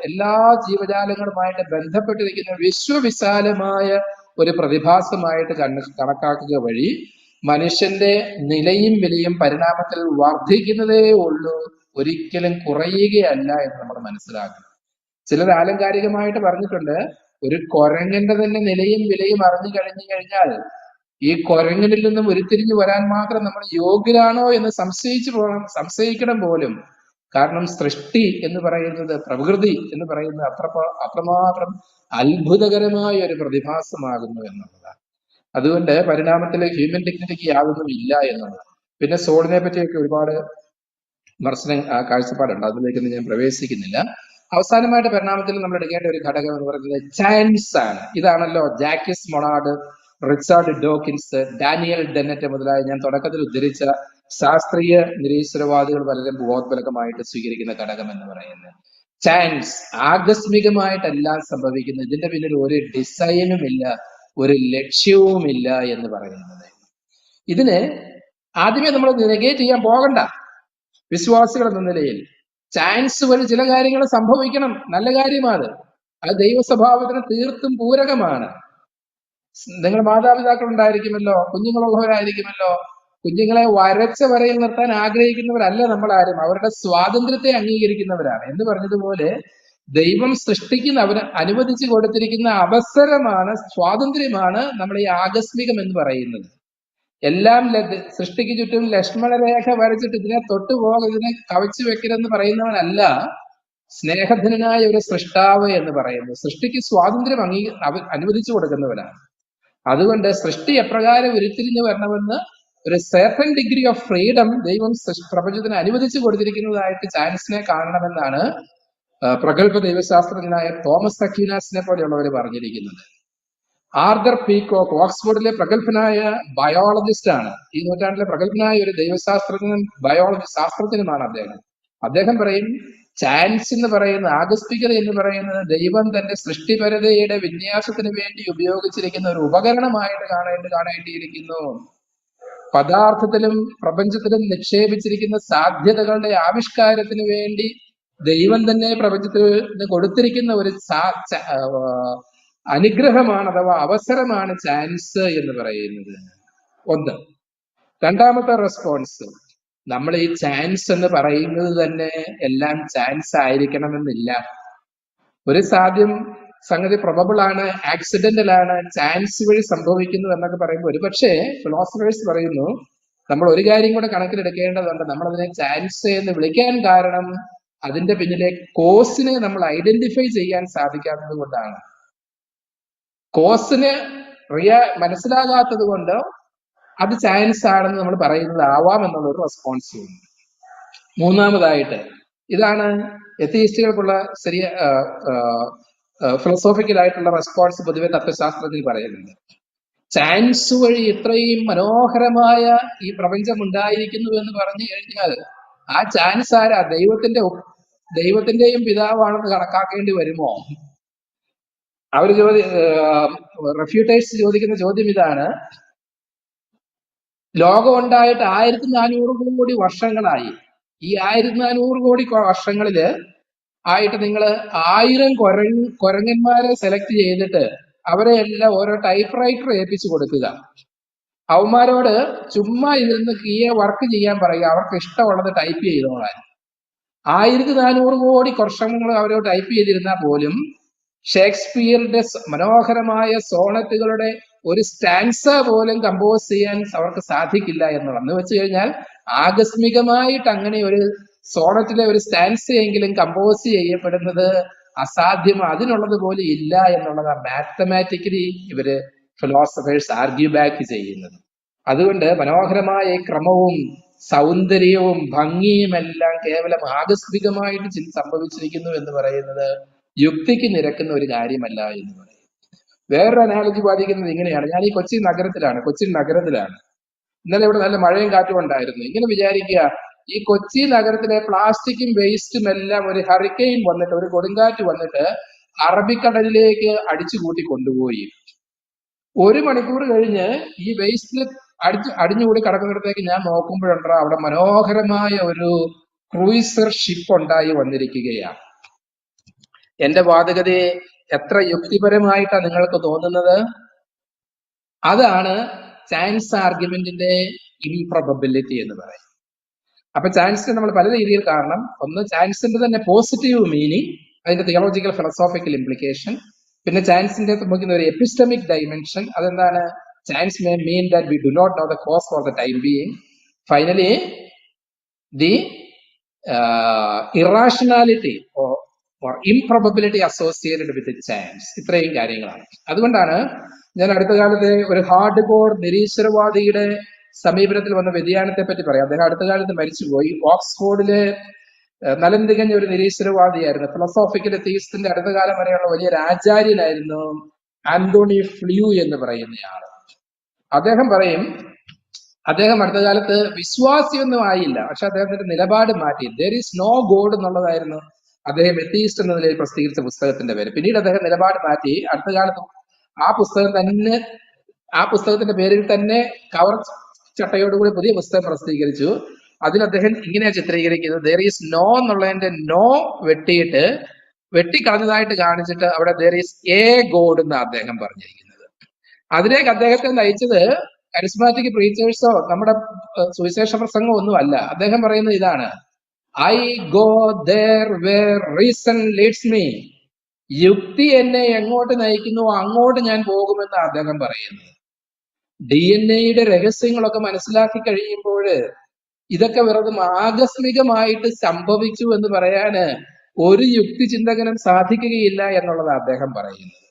എല്ലാ ജീവജാലങ്ങളുമായിട്ട് ബന്ധപ്പെട്ടിരിക്കുന്ന വിശ്വവിശാലമായ ഒരു പ്രതിഭാസമായിട്ട് കണക്കാക്കുക വഴി മനുഷ്യന്റെ നിലയും വിലയും പരിണാമത്തിൽ വർദ്ധിക്കുന്നതേ ഉള്ളൂ, ഒരിക്കലും കുറയുകയല്ല എന്ന് നമ്മൾ മനസ്സിലാക്കണം. ചിലർ ആലങ്കാരികമായിട്ട് പറഞ്ഞിട്ടുണ്ട്, ഒരു കുരങ്ങന്റെ തന്നെ നിലയും വിലയും അറിഞ്ഞു കഴിഞ്ഞാൽ ഈ കുരങ്ങനിൽ നിന്നും ഉരുത്തിരിഞ്ഞു വരാൻ മാത്രം നമ്മൾ യോഗ്യരാണോ എന്ന് സംശയിക്കണം പോലും. കാരണം സൃഷ്ടി എന്ന് പറയുന്നത്, പ്രകൃതി എന്ന് പറയുന്നത് അത്രമാത്രം അത്ഭുതകരമായ ഒരു പ്രതിഭാസമാകുന്നു എന്നുള്ളതാണ്. അതുകൊണ്ട് പരിണാമത്തിലെ ഹ്യൂമൻ ഡിഗ്നിറ്റിക്ക് യാതൊന്നും ഇല്ല എന്നുള്ളത്. പിന്നെ സോളിനെ പറ്റിയൊക്കെ ഒരുപാട് കാഴ്ചപ്പാടുണ്ട്, അതിലേക്കൊന്നും ഞാൻ പ്രവേശിക്കുന്നില്ല. അവസാനമായിട്ട് പരിണാമത്തിൽ നമ്മൾ എടുക്കേണ്ട ഒരു ഘടകം എന്ന് പറയുന്നത് ചാൻസ് ആണ്. ഇതാണല്ലോ ജാക്കിസ് മൊണാർഡ്, റിച്ചാർഡ് ഡോക്കിൻസ്, ഡാനിയൽ ഡെന്നറ്റ് മുതലായ ഞാൻ തുടക്കത്തിൽ ഉദ്ധരിച്ച ശാസ്ത്രീയ നിരീശ്വരവാദികൾ വളരെ ബോധപരമായിട്ട് സ്വീകരിക്കുന്ന ഘടകം എന്ന് പറയുന്നത് ചാൻസ്. ആകസ്മികമായിട്ടെല്ലാം സംഭവിക്കുന്നത്, ഇതിന്റെ പിന്നിൽ ഒരു ഡിസൈനുമില്ല, ഒരു ലക്ഷ്യവുമില്ല എന്ന് പറയുന്നത്. ഇതിന് ആദ്യമേ നമ്മൾ നെഗേറ്റ് ചെയ്യാൻ പോകണ്ട. വിശ്വാസികൾ എന്ന നിലയിൽ ചാൻസ് വഴി ചില കാര്യങ്ങൾ സംഭവിക്കണം, നല്ല കാര്യമാണ്. അത് ദൈവസ്വഭാവത്തിന് തീർത്തും പൂരകമാണ്. നിങ്ങൾ മാതാപിതാക്കൾ ഉണ്ടായിരിക്കുമല്ലോ, കുഞ്ഞുങ്ങളുള്ളവരായിരിക്കുമല്ലോ. കുഞ്ഞുങ്ങളെ വരച്ച വരയിൽ നിർത്താൻ ആഗ്രഹിക്കുന്നവരല്ല നമ്മൾ ആരും, അവരുടെ സ്വാതന്ത്ര്യത്തെ അംഗീകരിക്കുന്നവരാണ്. എന്ന് പറഞ്ഞതുപോലെ ദൈവം അവന് അനുവദിച്ചു കൊടുത്തിരിക്കുന്ന അവസരമാണ്, സ്വാതന്ത്ര്യമാണ് നമ്മൾ ഈ ആകസ്മികം എന്ന് പറയുന്നത്. എല്ലാം സൃഷ്ടിക്ക് ചുറ്റും ലക്ഷ്മണരേഖ വരച്ചിട്ട് ഇതിനെ ഇതിനെ കവച്ചു വെക്കരുതെന്ന് പറയുന്നവനല്ല സ്നേഹധനായ ഒരു സൃഷ്ടാവ് എന്ന് പറയുന്നത്. സൃഷ്ടിക്ക് സ്വാതന്ത്ര്യം അനുവദിച്ചു കൊടുക്കുന്നവനാണ്. അതുകൊണ്ട് സൃഷ്ടി എപ്രകാരം ഉരുത്തിരിഞ്ഞു വരണമെന്ന് ഒരു സർട്ടൻ ഡിഗ്രി ഓഫ് ഫ്രീഡം ദൈവം പ്രപഞ്ചത്തിന് അനുവദിച്ചു കൊടുത്തിരിക്കുന്നതായിട്ട് ചാൻസിനെ കാണണമെന്നാണ് പ്രഗത്ഭ ദൈവശാസ്ത്രജ്ഞനായ തോമസ് അക്വീനാസിനെ പോലെയുള്ളവർ പറഞ്ഞിരിക്കുന്നത്. ആർതർ പീകോക്ക് ഓക്സ്ഫോർഡിലെ പ്രഗത്ഭനായ ബയോളജിസ്റ്റ് ആണ്. ഈ നൂറ്റാണ്ടിലെ പ്രഗത്ഭനായ ഒരു ദൈവശാസ്ത്രജ്ഞനും ശാസ്ത്രജ്ഞനുമാണ് അദ്ദേഹം പറയും, ചാൻസ് എന്ന് പറയുന്ന, ആകസ്മികത എന്ന് പറയുന്നത് ദൈവം തന്റെ സൃഷ്ടിപരതയുടെ വിന്യാസത്തിന് വേണ്ടി ഉപയോഗിച്ചിരിക്കുന്ന ഒരു ഉപകരണമായിട്ട് കാണേണ്ടിയിരിക്കുന്നു. പദാർത്ഥത്തിലും പ്രപഞ്ചത്തിലും നിക്ഷേപിച്ചിരിക്കുന്ന സാധ്യതകളുടെ ആവിഷ്കാരത്തിന് വേണ്ടി ദൈവം തന്നെ പ്രപഞ്ചത്തിന് കൊടുത്തിരിക്കുന്ന ഒരു അനുഗ്രഹമാണ്, അഥവാ അവസരമാണ് ചാൻസ് എന്ന് പറയുന്നത്. ഒന്ന്. രണ്ടാമത്തെ റെസ്പോൺസ്, നമ്മൾ ഈ ചാൻസ് എന്ന് പറയുന്നത് തന്നെ എല്ലാം ചാൻസ് ആയിരിക്കണമെന്നില്ല. ഒരു സംഗതി പ്രൊബബിൾ ആണ്, ആക്സിഡന്റൽ ആണ്, ചാൻസ് വഴി സംഭവിക്കുന്നു എന്നൊക്കെ പറയുമ്പോൾ ഒരുപക്ഷെ ഫിലോസഫേഴ്സ് പറയുന്നു നമ്മൾ ഒരു കാര്യം കൂടെ കണക്കിലെടുക്കേണ്ടതുണ്ട്. നമ്മൾ അതിനെ ചാൻസ് എന്ന് വിളിക്കാൻ കാരണം അതിന്റെ പിന്നിലെ കോസിനെ നമ്മൾ ഐഡന്റിഫൈ ചെയ്യാൻ സാധിക്കാത്തത് കൊണ്ടാണ്. കോസിന് മനസ്സിലാകാത്തത് കൊണ്ട് അത് ചാൻസ് ആണെന്ന് നമ്മൾ പറയുന്നത് ആവാം എന്നുള്ളൊരു റെസ്പോൺസ് ഉണ്ട്. മൂന്നാമതായിട്ട്, ഇതാണ് എത്തിയിസ്റ്റുകൾക്കുള്ള ഫിലോസോഫിക്കൽ ആയിട്ടുള്ള റെസ്പോൺസ് പൊതുവെ തത്വശാസ്ത്രത്തിൽ പറയുന്നത്. ചാൻസ് വഴി ഇത്രയും മനോഹരമായ ഈ പ്രപഞ്ചം ഉണ്ടായിരിക്കുന്നു എന്ന് പറഞ്ഞു കഴിഞ്ഞാൽ ആ ചാൻസ് ആരാ? ദൈവത്തിന്റെയും പിതാവാണെന്ന് കണക്കാക്കേണ്ടി വരുമോ? അവർ റെഫ്യൂട്ടേഴ്സ് ചോദിക്കുന്ന ചോദ്യം ഇതാണ്: ലോകം ഉണ്ടായിട്ട് 1400 കോടി വർഷങ്ങളായി. ഈ 1400 കോടി വർഷങ്ങളില് ആയിട്ട് നിങ്ങൾ 1000 കുരങ്ങന്മാരെ സെലക്ട് ചെയ്തിട്ട് അവരെ എല്ലാം ഓരോ ടൈപ്പ് റൈറ്റർ ഏൽപ്പിച്ചു കൊടുക്കുക. അവന്മാരോട് ചുമ്മാ ഇരുന്ന് വർക്ക് ചെയ്യാൻ പറയുക, അവർക്ക് ഇഷ്ടമുള്ളത് ടൈപ്പ് ചെയ്തോളാൻ. 1400 കോടി വർഷങ്ങൾ അവരോട് ടൈപ്പ് ചെയ്തിരുന്നാൽ പോലും ഷേക്സ്പിയറിന്റെ മനോഹരമായ സോണറ്റുകളുടെ ഒരു സ്റ്റാൻസ പോലും കമ്പോസ് ചെയ്യാൻ അവർക്ക് സാധിക്കില്ല എന്നുള്ളത് വെച്ച് കഴിഞ്ഞാൽ ആകസ്മികമായിട്ട് അങ്ങനെ ഒരു സോണറ്റിലെ ഒരു സ്റ്റാൻസ എങ്കിലും കമ്പോസ് ചെയ്യപ്പെടുന്നത് അസാധ്യം, അതിനുള്ളത് പോലെ ഇല്ല എന്നുള്ളതാണ് മാത്തമാറ്റിക്കലി ഇവര് ഫിലോസഫേഴ്സ് ആർഗ്യൂ ബാക്ക് ചെയ്യുന്നത്. അതുകൊണ്ട് മനോഹരമായ ഈ ക്രമവും സൗന്ദര്യവും ഭംഗിയും എല്ലാം കേവലം ആകസ്മികമായിട്ട് സംഭവിച്ചിരിക്കുന്നു എന്ന് പറയുന്നത് യുക്തിക്ക് നിരക്കുന്ന ഒരു കാര്യമല്ല എന്ന് പറയും. വേറൊരു അനാലജി ബാധിക്കുന്നത് ഇങ്ങനെയാണ്. ഞാൻ ഈ കൊച്ചി നഗരത്തിലാണ്. ഇന്നലെ ഇവിടെ നല്ല മഴയും കാറ്റും ഉണ്ടായിരുന്നു. ഇങ്ങനെ വിചാരിക്കുക, ഈ കൊച്ചി നഗരത്തിലെ പ്ലാസ്റ്റിക്കും വേസ്റ്റും എല്ലാം ഒരു ഹറിക്കെയിൻ വന്നിട്ട്, ഒരു കൊടുങ്കാറ്റ് വന്നിട്ട് അറബിക്കടലിലേക്ക് അടിച്ചു കൂട്ടി കൊണ്ടുപോയി. 1 മണിക്കൂർ കഴിഞ്ഞ് ഈ വേസ്റ്റിൽ അടിഞ്ഞുകൂടി കിടക്കുന്നിടത്തേക്ക് ഞാൻ നോക്കുമ്പോഴുണ്ടോ അവിടെ മനോഹരമായ ഒരു ക്രൂയിസർ ഷിപ്പ് ഉണ്ടായി വന്നിരിക്കുകയാണ്. എന്റെ വാദഗതി എത്ര യുക്തിപരമായിട്ടാണ് നിങ്ങൾക്ക് തോന്നുന്നത്? അതാണ് ചാൻസ് ആർഗ്യുമെന്റിന്റെ ഇംപ്രോബബിലിറ്റി എന്ന് പറയും. അപ്പൊ ചാൻസിനെ നമ്മൾ പല രീതിയിൽ കാണണം. ഒന്ന്, ചാൻസിന്റെ തന്നെ പോസിറ്റീവ് മീനിങ്, അതിന്റെ തിയോളജിക്കൽ ഫിലോസോഫിക്കൽ ഇംപ്ലിക്കേഷൻ. പിന്നെ ചാൻസിന്റെ നോക്കുന്ന ഒരു എപ്പിസ്റ്റമിക് ഡൈമെൻഷൻ, അതെന്താണ്? Chance may mean that we do not know the cause for the time being. Finally the irrationality or improbability associated with the chance. ഇത്രയും കാര്യങ്ങളാണ്. അതുകൊണ്ടാണ് ഞാൻ അടുത്ത കാലത്ത് ഒരു ഹാർഡ് കോർ നിരീശ്വരവാദിയുടെ സമീപനത്തിൽ വന്ന വ്യതിയാനത്തെ പറ്റി പറയാം. അദ്ദേഹം അടുത്ത കാലത്ത് മരിച്ചുപോയി. ഓക്സ്ഫോർഡിലെ നലം തികഞ്ഞ ഒരു നിരീശ്വരവാദിയായിരുന്നു. ഫിലോസോഫിക്കൽ തീസ്റ്റിന്റെ അടുത്ത കാലം വരെയുള്ള വലിയൊരു ആചാര്യനായിരുന്നു ആന്റോണി ഫ്ലൂ എന്ന് പറയുന്നയാള്. അദ്ദേഹം പറയും, അദ്ദേഹം അടുത്ത കാലത്ത് വിശ്വാസിയൊന്നും ആയില്ല, പക്ഷെ അദ്ദേഹത്തിന്റെ നിലപാട് മാറ്റി. ദർ ഈസ് നോ ഗോഡ് എന്നുള്ളതായിരുന്നു അദ്ദേഹം എത്തീസ്റ്റ് എന്ന നിലയിൽ പ്രസിദ്ധീകരിച്ച പുസ്തകത്തിന്റെ പേര്. പിന്നീട് അദ്ദേഹം നിലപാട് മാറ്റി. അടുത്ത കാലത്ത് ആ പുസ്തകത്തിന്റെ പേരിൽ തന്നെ കവർ ചട്ടയോടുകൂടി പുതിയ പുസ്തകം പ്രസിദ്ധീകരിച്ചു. അതിൽ അദ്ദേഹം ഇങ്ങനെയാണ് ചിത്രീകരിക്കുന്നത്: ദർ ഈസ് നോ എന്നുള്ളതിന്റെ നോ വെട്ടിക്കളഞ്ഞതായിട്ട് കാണിച്ചിട്ട് അവിടെ ദർ ഈസ് എ ഗോഡ് എന്ന് അദ്ദേഹം പറഞ്ഞിരിക്കുന്നത്. അതിലേക്ക് അദ്ദേഹത്തെ നയിച്ചത് കരിസ്മാറ്റിക് പ്രീച്ചേഴ്സോ നമ്മുടെ സുവിശേഷ പ്രസംഗമോ ഒന്നും അല്ല. അദ്ദേഹം പറയുന്നത് ഇതാണ്: I go there where reason leads me. യുക്തി എന്നെ എങ്ങോട്ട് നയിക്കുന്നു അങ്ങോട്ട് ഞാൻ പോകുമെന്ന് അദ്ദേഹം പറയുന്നത്. DNA രഹസ്യങ്ങളൊക്കെ മനസ്സിലാക്കി കഴിയുമ്പോൾ ഇതൊക്കെ വെറുതെ ആകസ്മികമായിട്ട് സംഭവിച്ചു എന്ന് പറയാന് ഒരു യുക്തി ചിന്തകനും സാധിക്കുകയില്ല എന്നുള്ളത് അദ്ദേഹം പറയുന്നത്.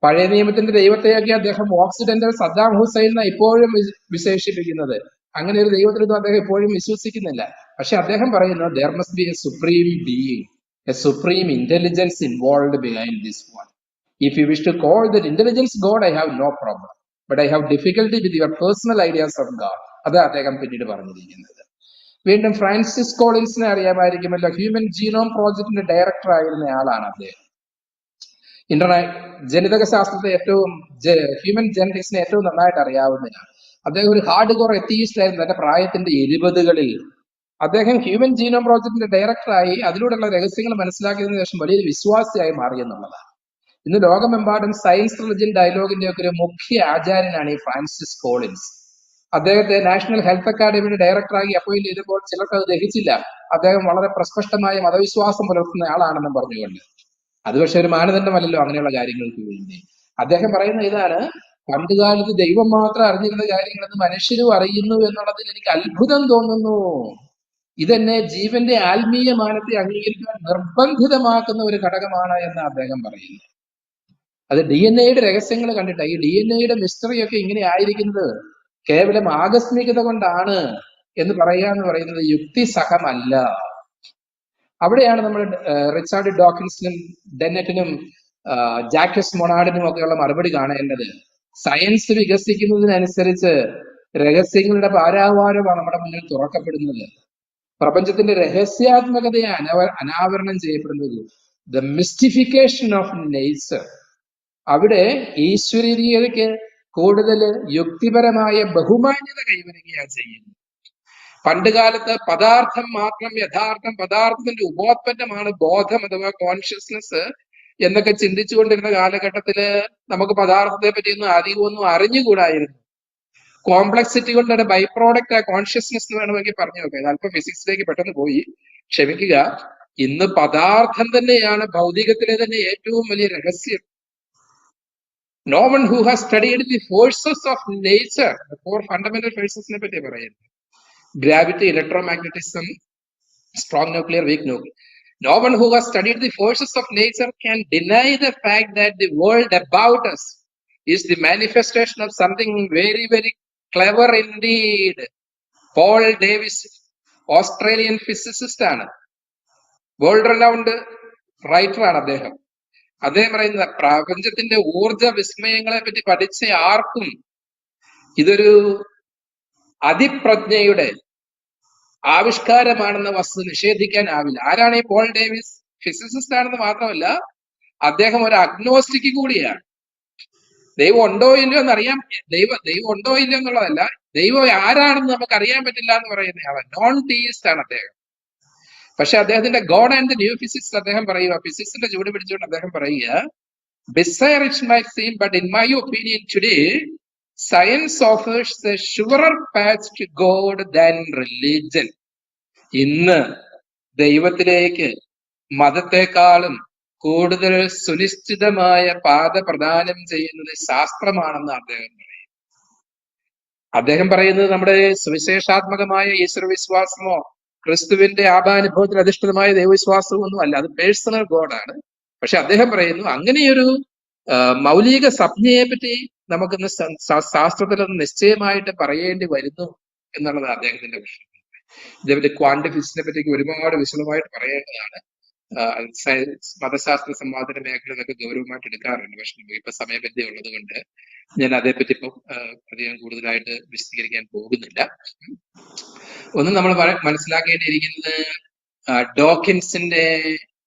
പഴയ നിയമത്തിന്റെ ദൈവത്തെയൊക്കെ അദ്ദേഹം ഓക്സിഡന്റൽ സദ്ദാം ഹുസൈൻ ഇപ്പോഴും വിശേഷിപ്പിക്കുന്നത്. അങ്ങനെ ഒരു ദൈവത്തിനൊന്നും അദ്ദേഹം ഇപ്പോഴും വിശ്വസിക്കുന്നില്ല. പക്ഷെ അദ്ദേഹം പറയുന്നു there must be a supreme being, a supreme intelligence involved behind this one. If you wish to call that intelligence God, I have no problem, but I have difficulty with your personal ideas of God. അത് അദ്ദേഹം പിന്നീട് പറഞ്ഞിരിക്കുന്നത്. വീണ്ടും ഫ്രാൻസിസ് കോളിൻസിനെ അറിയാമായിരിക്കുമല്ലോ. ഹ്യൂമൻ ജീനോം പ്രോജക്ടിന്റെ ഡയറക്ടർ ആയിരുന്ന ആളാണ് അദ്ദേഹം. ജനിതക ശാസ്ത്രത്തെ ഹ്യൂമൻ ജെനറ്റിക്സിനെ ഏറ്റവും നന്നായിട്ട് അറിയാവുന്നതാണ്. അദ്ദേഹം ഒരു ഹാർഡ് കോർ എത്തീസ്റ്റ് ആയിരുന്നു തന്റെ പ്രായത്തിന്റെ 70കളിൽ. അദ്ദേഹം ഹ്യൂമൻ ജീനോം പ്രോജക്ടിന്റെ ഡയറക്ടറായി അതിലൂടെയുള്ള രഹസ്യങ്ങൾ മനസ്സിലാക്കിയതിനു ശേഷം വലിയൊരു വിശ്വാസിയായി മാറി എന്നുള്ളതാണ്. ഇന്ന് ലോകമെമ്പാടും സയൻസ് റിലിജൻ ഡയലോഗിന്റെ ഒക്കെ ഒരു മുഖ്യ ആചാര്യനാണ് ഈ ഫ്രാൻസിസ് കോളിൻസ്. അദ്ദേഹത്തെ നാഷണൽ ഹെൽത്ത് അക്കാഡമിയുടെ ഡയറക്ടറായി അപ്പോയിന്റ് ചെയ്തപ്പോൾ ചിലർക്ക് അത് ദഹിച്ചില്ല. അദ്ദേഹം വളരെ പ്രസ്പഷ്ടമായ മതവിശ്വാസം പുലർത്തുന്ന ആളാണെന്നും പറഞ്ഞുകൊണ്ട്. അത് പക്ഷെ ഒരു മാനദണ്ഡമല്ലല്ലോ അങ്ങനെയുള്ള കാര്യങ്ങൾക്ക് വേണ്ടി. അദ്ദേഹം പറയുന്ന ഇതാണ്: പണ്ടുകാലത്ത് ദൈവം മാത്രം അറിഞ്ഞിരുന്ന കാര്യങ്ങളെന്ന് മനുഷ്യരും അറിയുന്നു എന്നുള്ളതിൽ എനിക്ക് അത്ഭുതം തോന്നുന്നു. ഇതെന്നെ ജീവന്റെ ആത്മീയ മാനത്തെ അംഗീകരിക്കാൻ നിർബന്ധിതമാക്കുന്ന ഒരു ഘടകമാണ് എന്ന് അദ്ദേഹം പറയുന്നു. അത് DNA രഹസ്യങ്ങൾ കണ്ടിട്ട് ഈ DNA മിസ്റ്ററിയൊക്കെ ഇങ്ങനെ ആയിരിക്കുന്നത് കേവലം ആകസ്മികത കൊണ്ടാണ് എന്ന് പറയുന്നത് യുക്തിസഹമല്ല. അവിടെയാണ് നമ്മൾ റിച്ചാർഡ് ഡോക്കിൻസിനും ഡെന്നറ്റിനും ജാക്കസ് മൊണാർഡിനും ഒക്കെയുള്ള മറുപടി കാണേണ്ടത്. സയൻസ് വികസിക്കുന്നതിനനുസരിച്ച് രഹസ്യങ്ങളുടെ പാരാവാരമാണ് നമ്മുടെ മുന്നിൽ തുറക്കപ്പെടുന്നത്. പ്രപഞ്ചത്തിന്റെ രഹസ്യാത്മകതയെ അനാവരണം ചെയ്യപ്പെടുന്നത്. The mystification of nature. അവിടെ ഈശ്വരീയതയ്ക്ക് കൂടുതൽ യുക്തിപരമായ ബഹുമാന്യത കൈവരികയാണ് ചെയ്യുന്നത്. പണ്ടുകാലത്ത് പദാർത്ഥം മാത്രം യഥാർത്ഥം, പദാർത്ഥത്തിന്റെ ഉപോത്പന്നമാണ് ബോധം അഥവാ കോൺഷ്യസ്നെസ് എന്നൊക്കെ ചിന്തിച്ചുകൊണ്ടിരുന്ന കാലഘട്ടത്തില് നമുക്ക് പദാർത്ഥത്തെ പറ്റിയൊന്നും അധികമൊന്നും അറിഞ്ഞുകൂടായിരുന്നു. കോംപ്ലക്സിറ്റി കൊണ്ടാണ് ബൈ പ്രോഡക്റ്റ് ആ കോൺഷ്യസ്നെസ് എന്ന് വേണമെങ്കിൽ പറഞ്ഞു നോക്കാം. അല്പം ഫിസിക്സിലേക്ക് പെട്ടെന്ന് പോയി, ക്ഷമിക്കുക. ഇന്ന് പദാർത്ഥം തന്നെയാണ് ഭൗതികത്തിലെ തന്നെ ഏറ്റവും വലിയ രഹസ്യം. No one who has studied the forces of nature, the four fundamental forces നെ പറ്റി പറയുന്നത്, gravity, ഇലക്ട്രോമാഗ്നറ്റിസം, strong nuclear, weak nuclear. No one who has studied the forces of nature can deny the fact that the world about us is the manifestation of something very, very clever indeed. Paul Davies Australian physicist ആണ്, വേൾഡ് റെനൗണ്ട് റൈറ്റർ ആണ് അദ്ദേഹം. അദ്ദേഹം പറയുന്ന പ്രപഞ്ചത്തിന്റെ ഊർജ വിസ്മയങ്ങളെ പറ്റി പഠിച്ച ആർക്കും ഇതൊരു അതിപ്രജ്ഞയുടെ ആവിഷ്കാരമാണെന്ന വസ്തുത നിഷേധിക്കാനാവില്ല. ആരാണ് ഈ പോൾ ഡേവിസ്? ഫിസിസിസ്റ്റ് ആണെന്ന് മാത്രമല്ല, അദ്ദേഹം ഒരു അഗ്നോസ്റ്റിക് കൂടിയാണ്. ദൈവം ഉണ്ടോ ഇല്ലയോ എന്നറിയാം, ദൈവം ഉണ്ടോ ഇല്ലയോ എന്നുള്ളതല്ല, ദൈവം ആരാണെന്ന് നമുക്ക് അറിയാൻ പറ്റില്ല എന്ന് പറയുന്നയാളാണ്. നോൺ തീയിസ്റ്റ് ആണ് അദ്ദേഹം. പക്ഷെ അദ്ദേഹത്തിന്റെ God and the new physics അദ്ദേഹം പറയുക, ഫിസിക്സിന്റെ ചൂട് പിടിച്ചുകൊണ്ട് അദ്ദേഹം പറയുക, bizarre it might seem, but in my opinion today science offers a surer path to God than religion. ഇന്ന് ദൈവത്തിലേക്ക് മതത്തെക്കാളും കൂടുതൽ സുനിശ്ചിതമായ പാത പ്രദാനം ചെയ്യുന്നത് ശാസ്ത്രമാണെന്ന് അദ്ദേഹം പറയുന്നത് നമ്മുടെ സുവിശേഷാത്മകമായ ഈശ്വരവിശ്വാസമോ ക്രിസ്തുവിന്റെ ആപാനുഭവത്തിൽ അധിഷ്ഠിതമായ ദൈവവിശ്വാസമോ ഒന്നും അല്ല, അത് പേഴ്സണൽ ഗോഡാണ്. പക്ഷെ അദ്ദേഹം പറയുന്നു അങ്ങനെയൊരു മൗലിക സംജ്ഞയെ പറ്റി നമുക്കിന്ന് ശാസ്ത്രത്തിലൊന്ന് നിശ്ചയമായിട്ട് പറയേണ്ടി വരുന്നു എന്നുള്ളതാണ് അദ്ദേഹത്തിന്റെ വിഷയം. ഇതേപറ്റി ക്വാണ്ടം ഫിസിക്സിനെ പറ്റി ഒരുപാട് വിശദമായിട്ട് പറയേണ്ടതാണ്. മതശാസ്ത്ര സംവാദന മേഖലകളൊക്കെ ഗൗരവമായിട്ട് എടുക്കാറുണ്ട്. പക്ഷെ ഇപ്പൊ സമയബന്ധിത ഉള്ളത് കൊണ്ട് ഞാൻ അതേപ്പറ്റി ഇപ്പം അധികം കൂടുതലായിട്ട് വിശദീകരിക്കാൻ പോകുന്നില്ല. ഒന്ന് നമ്മൾ മനസ്സിലാക്കേണ്ടിയിരിക്കുന്നത്, ഡോക്കിൻസിന്റെ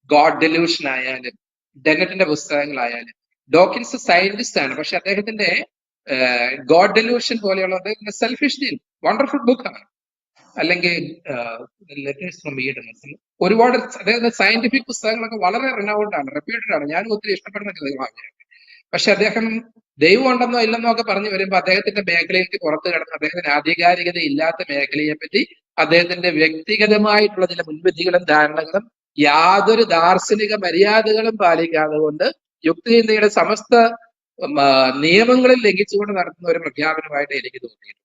ഗോഡ് ഡെലൂഷൻ ആയാലും ഡെന്നറ്റിന്റെ പുസ്തകങ്ങളായാലും, ഡോക്കിൻസ് സയന്റിസ്റ്റ് ആണ്, പക്ഷെ അദ്ദേഹത്തിന്റെ ഗോഡ് ഡെലൂഷൻ പോലെയുള്ള അദ്ദേഹത്തിന്റെ സെൽഫിഷ് ഡീൽ വണ്ടർഫുൾ ബുക്കാണ്. അല്ലെങ്കിൽ ലെറ്റേഴ്സ് ഫ്രം ഈഡൻ, ഒരുപാട് അദ്ദേഹത്തിന്റെ സയന്റിഫിക് പുസ്തകങ്ങളൊക്കെ വളരെ റിനൗണ്ട് ആണ്, റെപ്യൂട്ടഡ് ആണ്. ഞാനും ഒത്തിരി ഇഷ്ടപ്പെടുന്ന കൃതികളാണ്. പക്ഷെ അദ്ദേഹം ദൈവം ഉണ്ടെന്നോ ഇല്ലെന്നോ ഒക്കെ പറഞ്ഞു വരുമ്പോൾ അദ്ദേഹത്തിന്റെ മേഖലയിലേക്ക് പുറത്തു കിടന്ന് അദ്ദേഹത്തിന് ആധികാരികത ഇല്ലാത്ത മേഖലയെ പറ്റി അദ്ദേഹത്തിന്റെ വ്യക്തിഗതമായിട്ടുള്ള ചില മുൻവിധികളും ധാരണകളും യാതൊരു ദാർശനിക മര്യാദകളും പാലിക്കാതെ കൊണ്ട് യുക്തിചിന്തയുടെ സമസ്ത നിയമങ്ങളിൽ ലംഘിച്ചുകൊണ്ട് നടത്തുന്ന ഒരു പ്രഖ്യാപനമായിട്ട് എനിക്ക് തോന്നിയിട്ടുണ്ട്.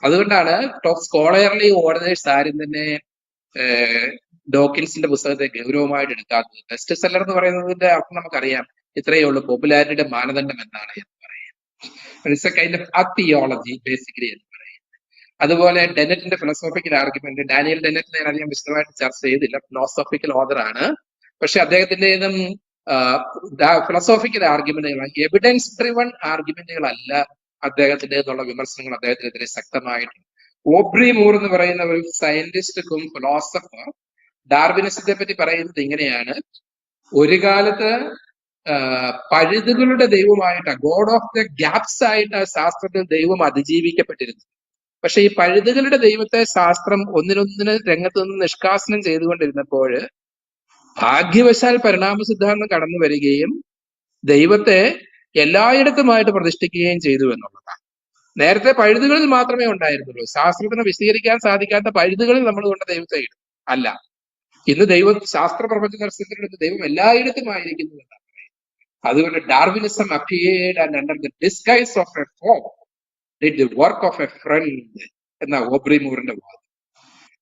അതുകൊണ്ടാണ് ടോപ്പ് സ്കോളർലി ഓർഡിനേഴ്സ് ആരും തന്നെ ഡോക്കിൻസിന്റെ പുസ്തകത്തെ ഗൗരവമായിട്ട് എടുക്കാത്തത്. ബെസ്റ്റ് സെല്ലർ എന്ന് പറയുന്നതിന്റെ അർത്ഥം നമുക്കറിയാം, ഇത്രയേ ഉള്ളൂ, പോപ്പുലാരിറ്റിയുടെ മാനദണ്ഡം എന്നാണ് എന്ന് പറയുന്നത്. It's a kind of atheology basically എന്ന് പറയുന്നത്. അതുപോലെ ഡെന്നറ്റിന്റെ ഫിലോസോഫിക്കൽ ആർഗ്യുമെന്റ്, ഡാനിയൽ ഡെന്നറ്റ് ഞാൻ അധികം വിശദമായിട്ട് ചർച്ച ചെയ്തില്ല, ഫിലോസോഫിക്കൽ ഓതറാണ്. പക്ഷെ അദ്ദേഹത്തിന്റേതും ഫിലോസോഫിക്കൽ ആർഗ്യുമെന്റുകളാണ്, എവിഡൻസ് ഡ്രിവൺ ആർഗ്യുമെന്റുകളല്ല അദ്ദേഹത്തിന്റെ എന്നുള്ള വിമർശനങ്ങൾ അദ്ദേഹത്തിനെതിരെ ശക്തമായിട്ടുണ്ട്. ഓബ്രി മൂർ എന്ന് പറയുന്ന ഒരു സയന്റിസ്റ്റും ഫിലോസഫർ ഡാർവിനിസത്തെ പറ്റി പറയുന്നത് ഇങ്ങനെയാണ്: ഒരു കാലത്ത് പഴുതുകളുടെ ദൈവമായിട്ട്, ഗോഡ് ഓഫ് ദ ഗ്യാപ്സ് ആയിട്ട് ശാസ്ത്രത്തിൽ ദൈവം അതിജീവിക്കപ്പെട്ടിരുന്നു. പക്ഷെ ഈ പഴുതുകളുടെ ദൈവത്തെ ശാസ്ത്രം ഒന്നിനൊന്നിന് രംഗത്ത് നിന്ന് നിഷ്കാസനം ചെയ്തുകൊണ്ടിരുന്നപ്പോൾ ഭാഗ്യവശാൽ പരിണാമ സിദ്ധാന്തം കടന്നു വരികയും ദൈവത്തെ എല്ലായിടത്തുമായിട്ട് പ്രതിഷ്ഠിക്കുകയും ചെയ്തു എന്നുള്ളതാണ്. നേരത്തെ പഴുതുകളിൽ മാത്രമേ ഉണ്ടായിരുന്നുള്ളൂ. ശാസ്ത്രത്തിന് വിശദീകരിക്കാൻ സാധിക്കാത്ത പഴുതുകളിൽ നമ്മൾ കൊണ്ട് ദൈവത്തെ ഇടും. അല്ല, ഇന്ന് ദൈവം ശാസ്ത്ര പ്രപഞ്ച ദർശനത്തിലെടുത്ത് ദൈവം എല്ലായിടത്തും ആയിരിക്കുന്നു എന്നാണ് പറയുന്നത്. അതുകൊണ്ട് Darwinism appeared and under the disguise of A form did the work of a friend എന്ന ഓബ്രി മൂറിന്റെ വാദം.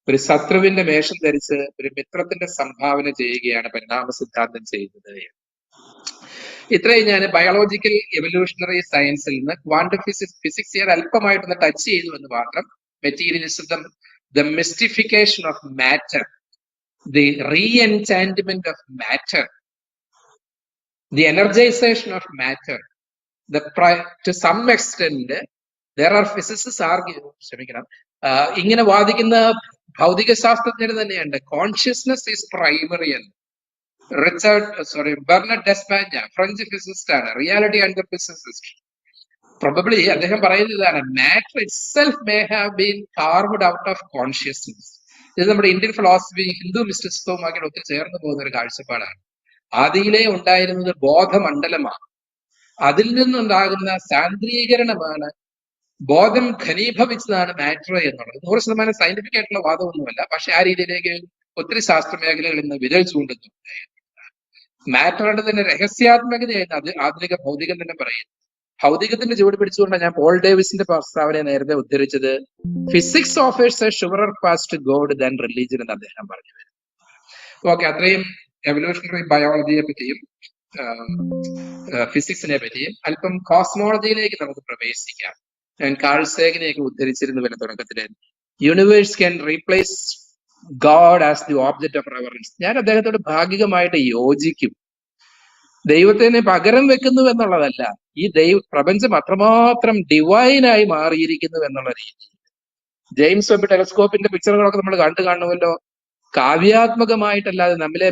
ഒരു ശത്രുവിന്റെ വേഷം ധരിച്ച് ഒരു മിത്രത്തിന്റെ സംഭാവന ചെയ്യുകയാണ് പരിണാമ സിദ്ധാന്തം ചെയ്യുന്നത്. ഇത്രയും ഞാൻ ബയോളജിക്കൽ എവല്യൂഷണറി സയൻസിൽ നിന്ന് ക്വാണ്ടം ഫിസിക്സ് ചെയ്യാൻ അല്പമായിട്ടൊന്ന് ടച്ച് ചെയ്തു എന്ന് മാത്രം. Materialism, the mystification of matter, the reenchantment of matter, the energization of matter, to some extent there are physicists argue, ക്ഷമിക്കണം, ഇങ്ങനെ വാദിക്കുന്ന ഭൗതിക ശാസ്ത്രജ്ഞർ തന്നെയുണ്ട്. കോൺഷ്യസ്നെസ് ഈസ് പ്രൈമറി എന്ന്. ബെർണഡ് ഡെസ്പാഞ്ഞ, ഫ്രഞ്ച് ഫിസിസിസ്റ്റ് ആണ്, reality and the physicist. Probably അദ്ദേഹം പറയുന്നതാണ്, matter itself may have been carved out of consciousness. ഇത് നമ്മുടെ ഇന്ത്യൻ ഫിലോസഫി, ഹിന്ദു മിസ്റ്റിസിസവുമായിട്ട് ഒത്തിരി ചേർന്ന് പോകുന്ന ഒരു കാഴ്ചപ്പാടാണ്. ആദിയിലെ ഉണ്ടായിരുന്നത് ബോധമണ്ഡലമാണ്. അതിൽ നിന്നുണ്ടാകുന്ന സാന്ദ്രീകരണമാണ്, ബോധം ഘനീഭവിച്ചതാണ് മാറ്റർ എന്നുള്ളത്. 100% സയന്റിഫിക് ആയിട്ടുള്ള വാദമൊന്നുമല്ല, പക്ഷെ ആ രീതിയിലേക്ക് ഒത്തിരി ശാസ്ത്ര മേഖലകളിൽ നിന്ന് വിരൽ ചൂണ്ടുന്നുണ്ട്. മാറ്ററുടെ തന്നെ രഹസ്യാത്മകതയായിരുന്നു അത് ആധുനിക ഭൗതികം തന്നെ പറയുന്നു. ഭൗതികത്തിന്റെ ചുവട് പിടിച്ചുകൊണ്ടാണ് ഞാൻ പോൾ ഡേവിസിന്റെ പ്രസ്താവനയെ നേരത്തെ ഉദ്ധരിച്ചത്. Physics offers a surer path to God than religion എന്ന് അദ്ദേഹം പറഞ്ഞു വരുന്നു. ഓക്കെ, അത്രയും എവല്യൂഷണറി ബയോളജിയെ പറ്റിയും ഫിസിക്സിനെ പറ്റിയും. അല്പം കോസ്മോളജിയിലേക്ക് നമുക്ക് പ്രവേശിക്കാം. ഞാൻ കാൾ സേഗനെയൊക്കെ ഉദ്ധരിച്ചിരുന്നുവല്ലോ തുടക്കത്തില്. Universe can replace God as the object of reverence. ഞാൻ അദ്ദേഹത്തോട് ഭാഗികമായിട്ട് യോജിക്കും. ദൈവത്തിനെ പകരം വെക്കുന്നു എന്നുള്ളതല്ല, ഈ പ്രപഞ്ചം അത്രമാത്രം ഡിവൈനായി മാറിയിരിക്കുന്നു എന്നുള്ള രീതി. ജെയിംസ് വെബ് ടെലസ്കോപ്പിന്റെ പിക്ചറുകളൊക്കെ നമ്മൾ കാണുമല്ലോ. കാവ്യാത്മകമായിട്ടല്ലാതെ നമ്മളെ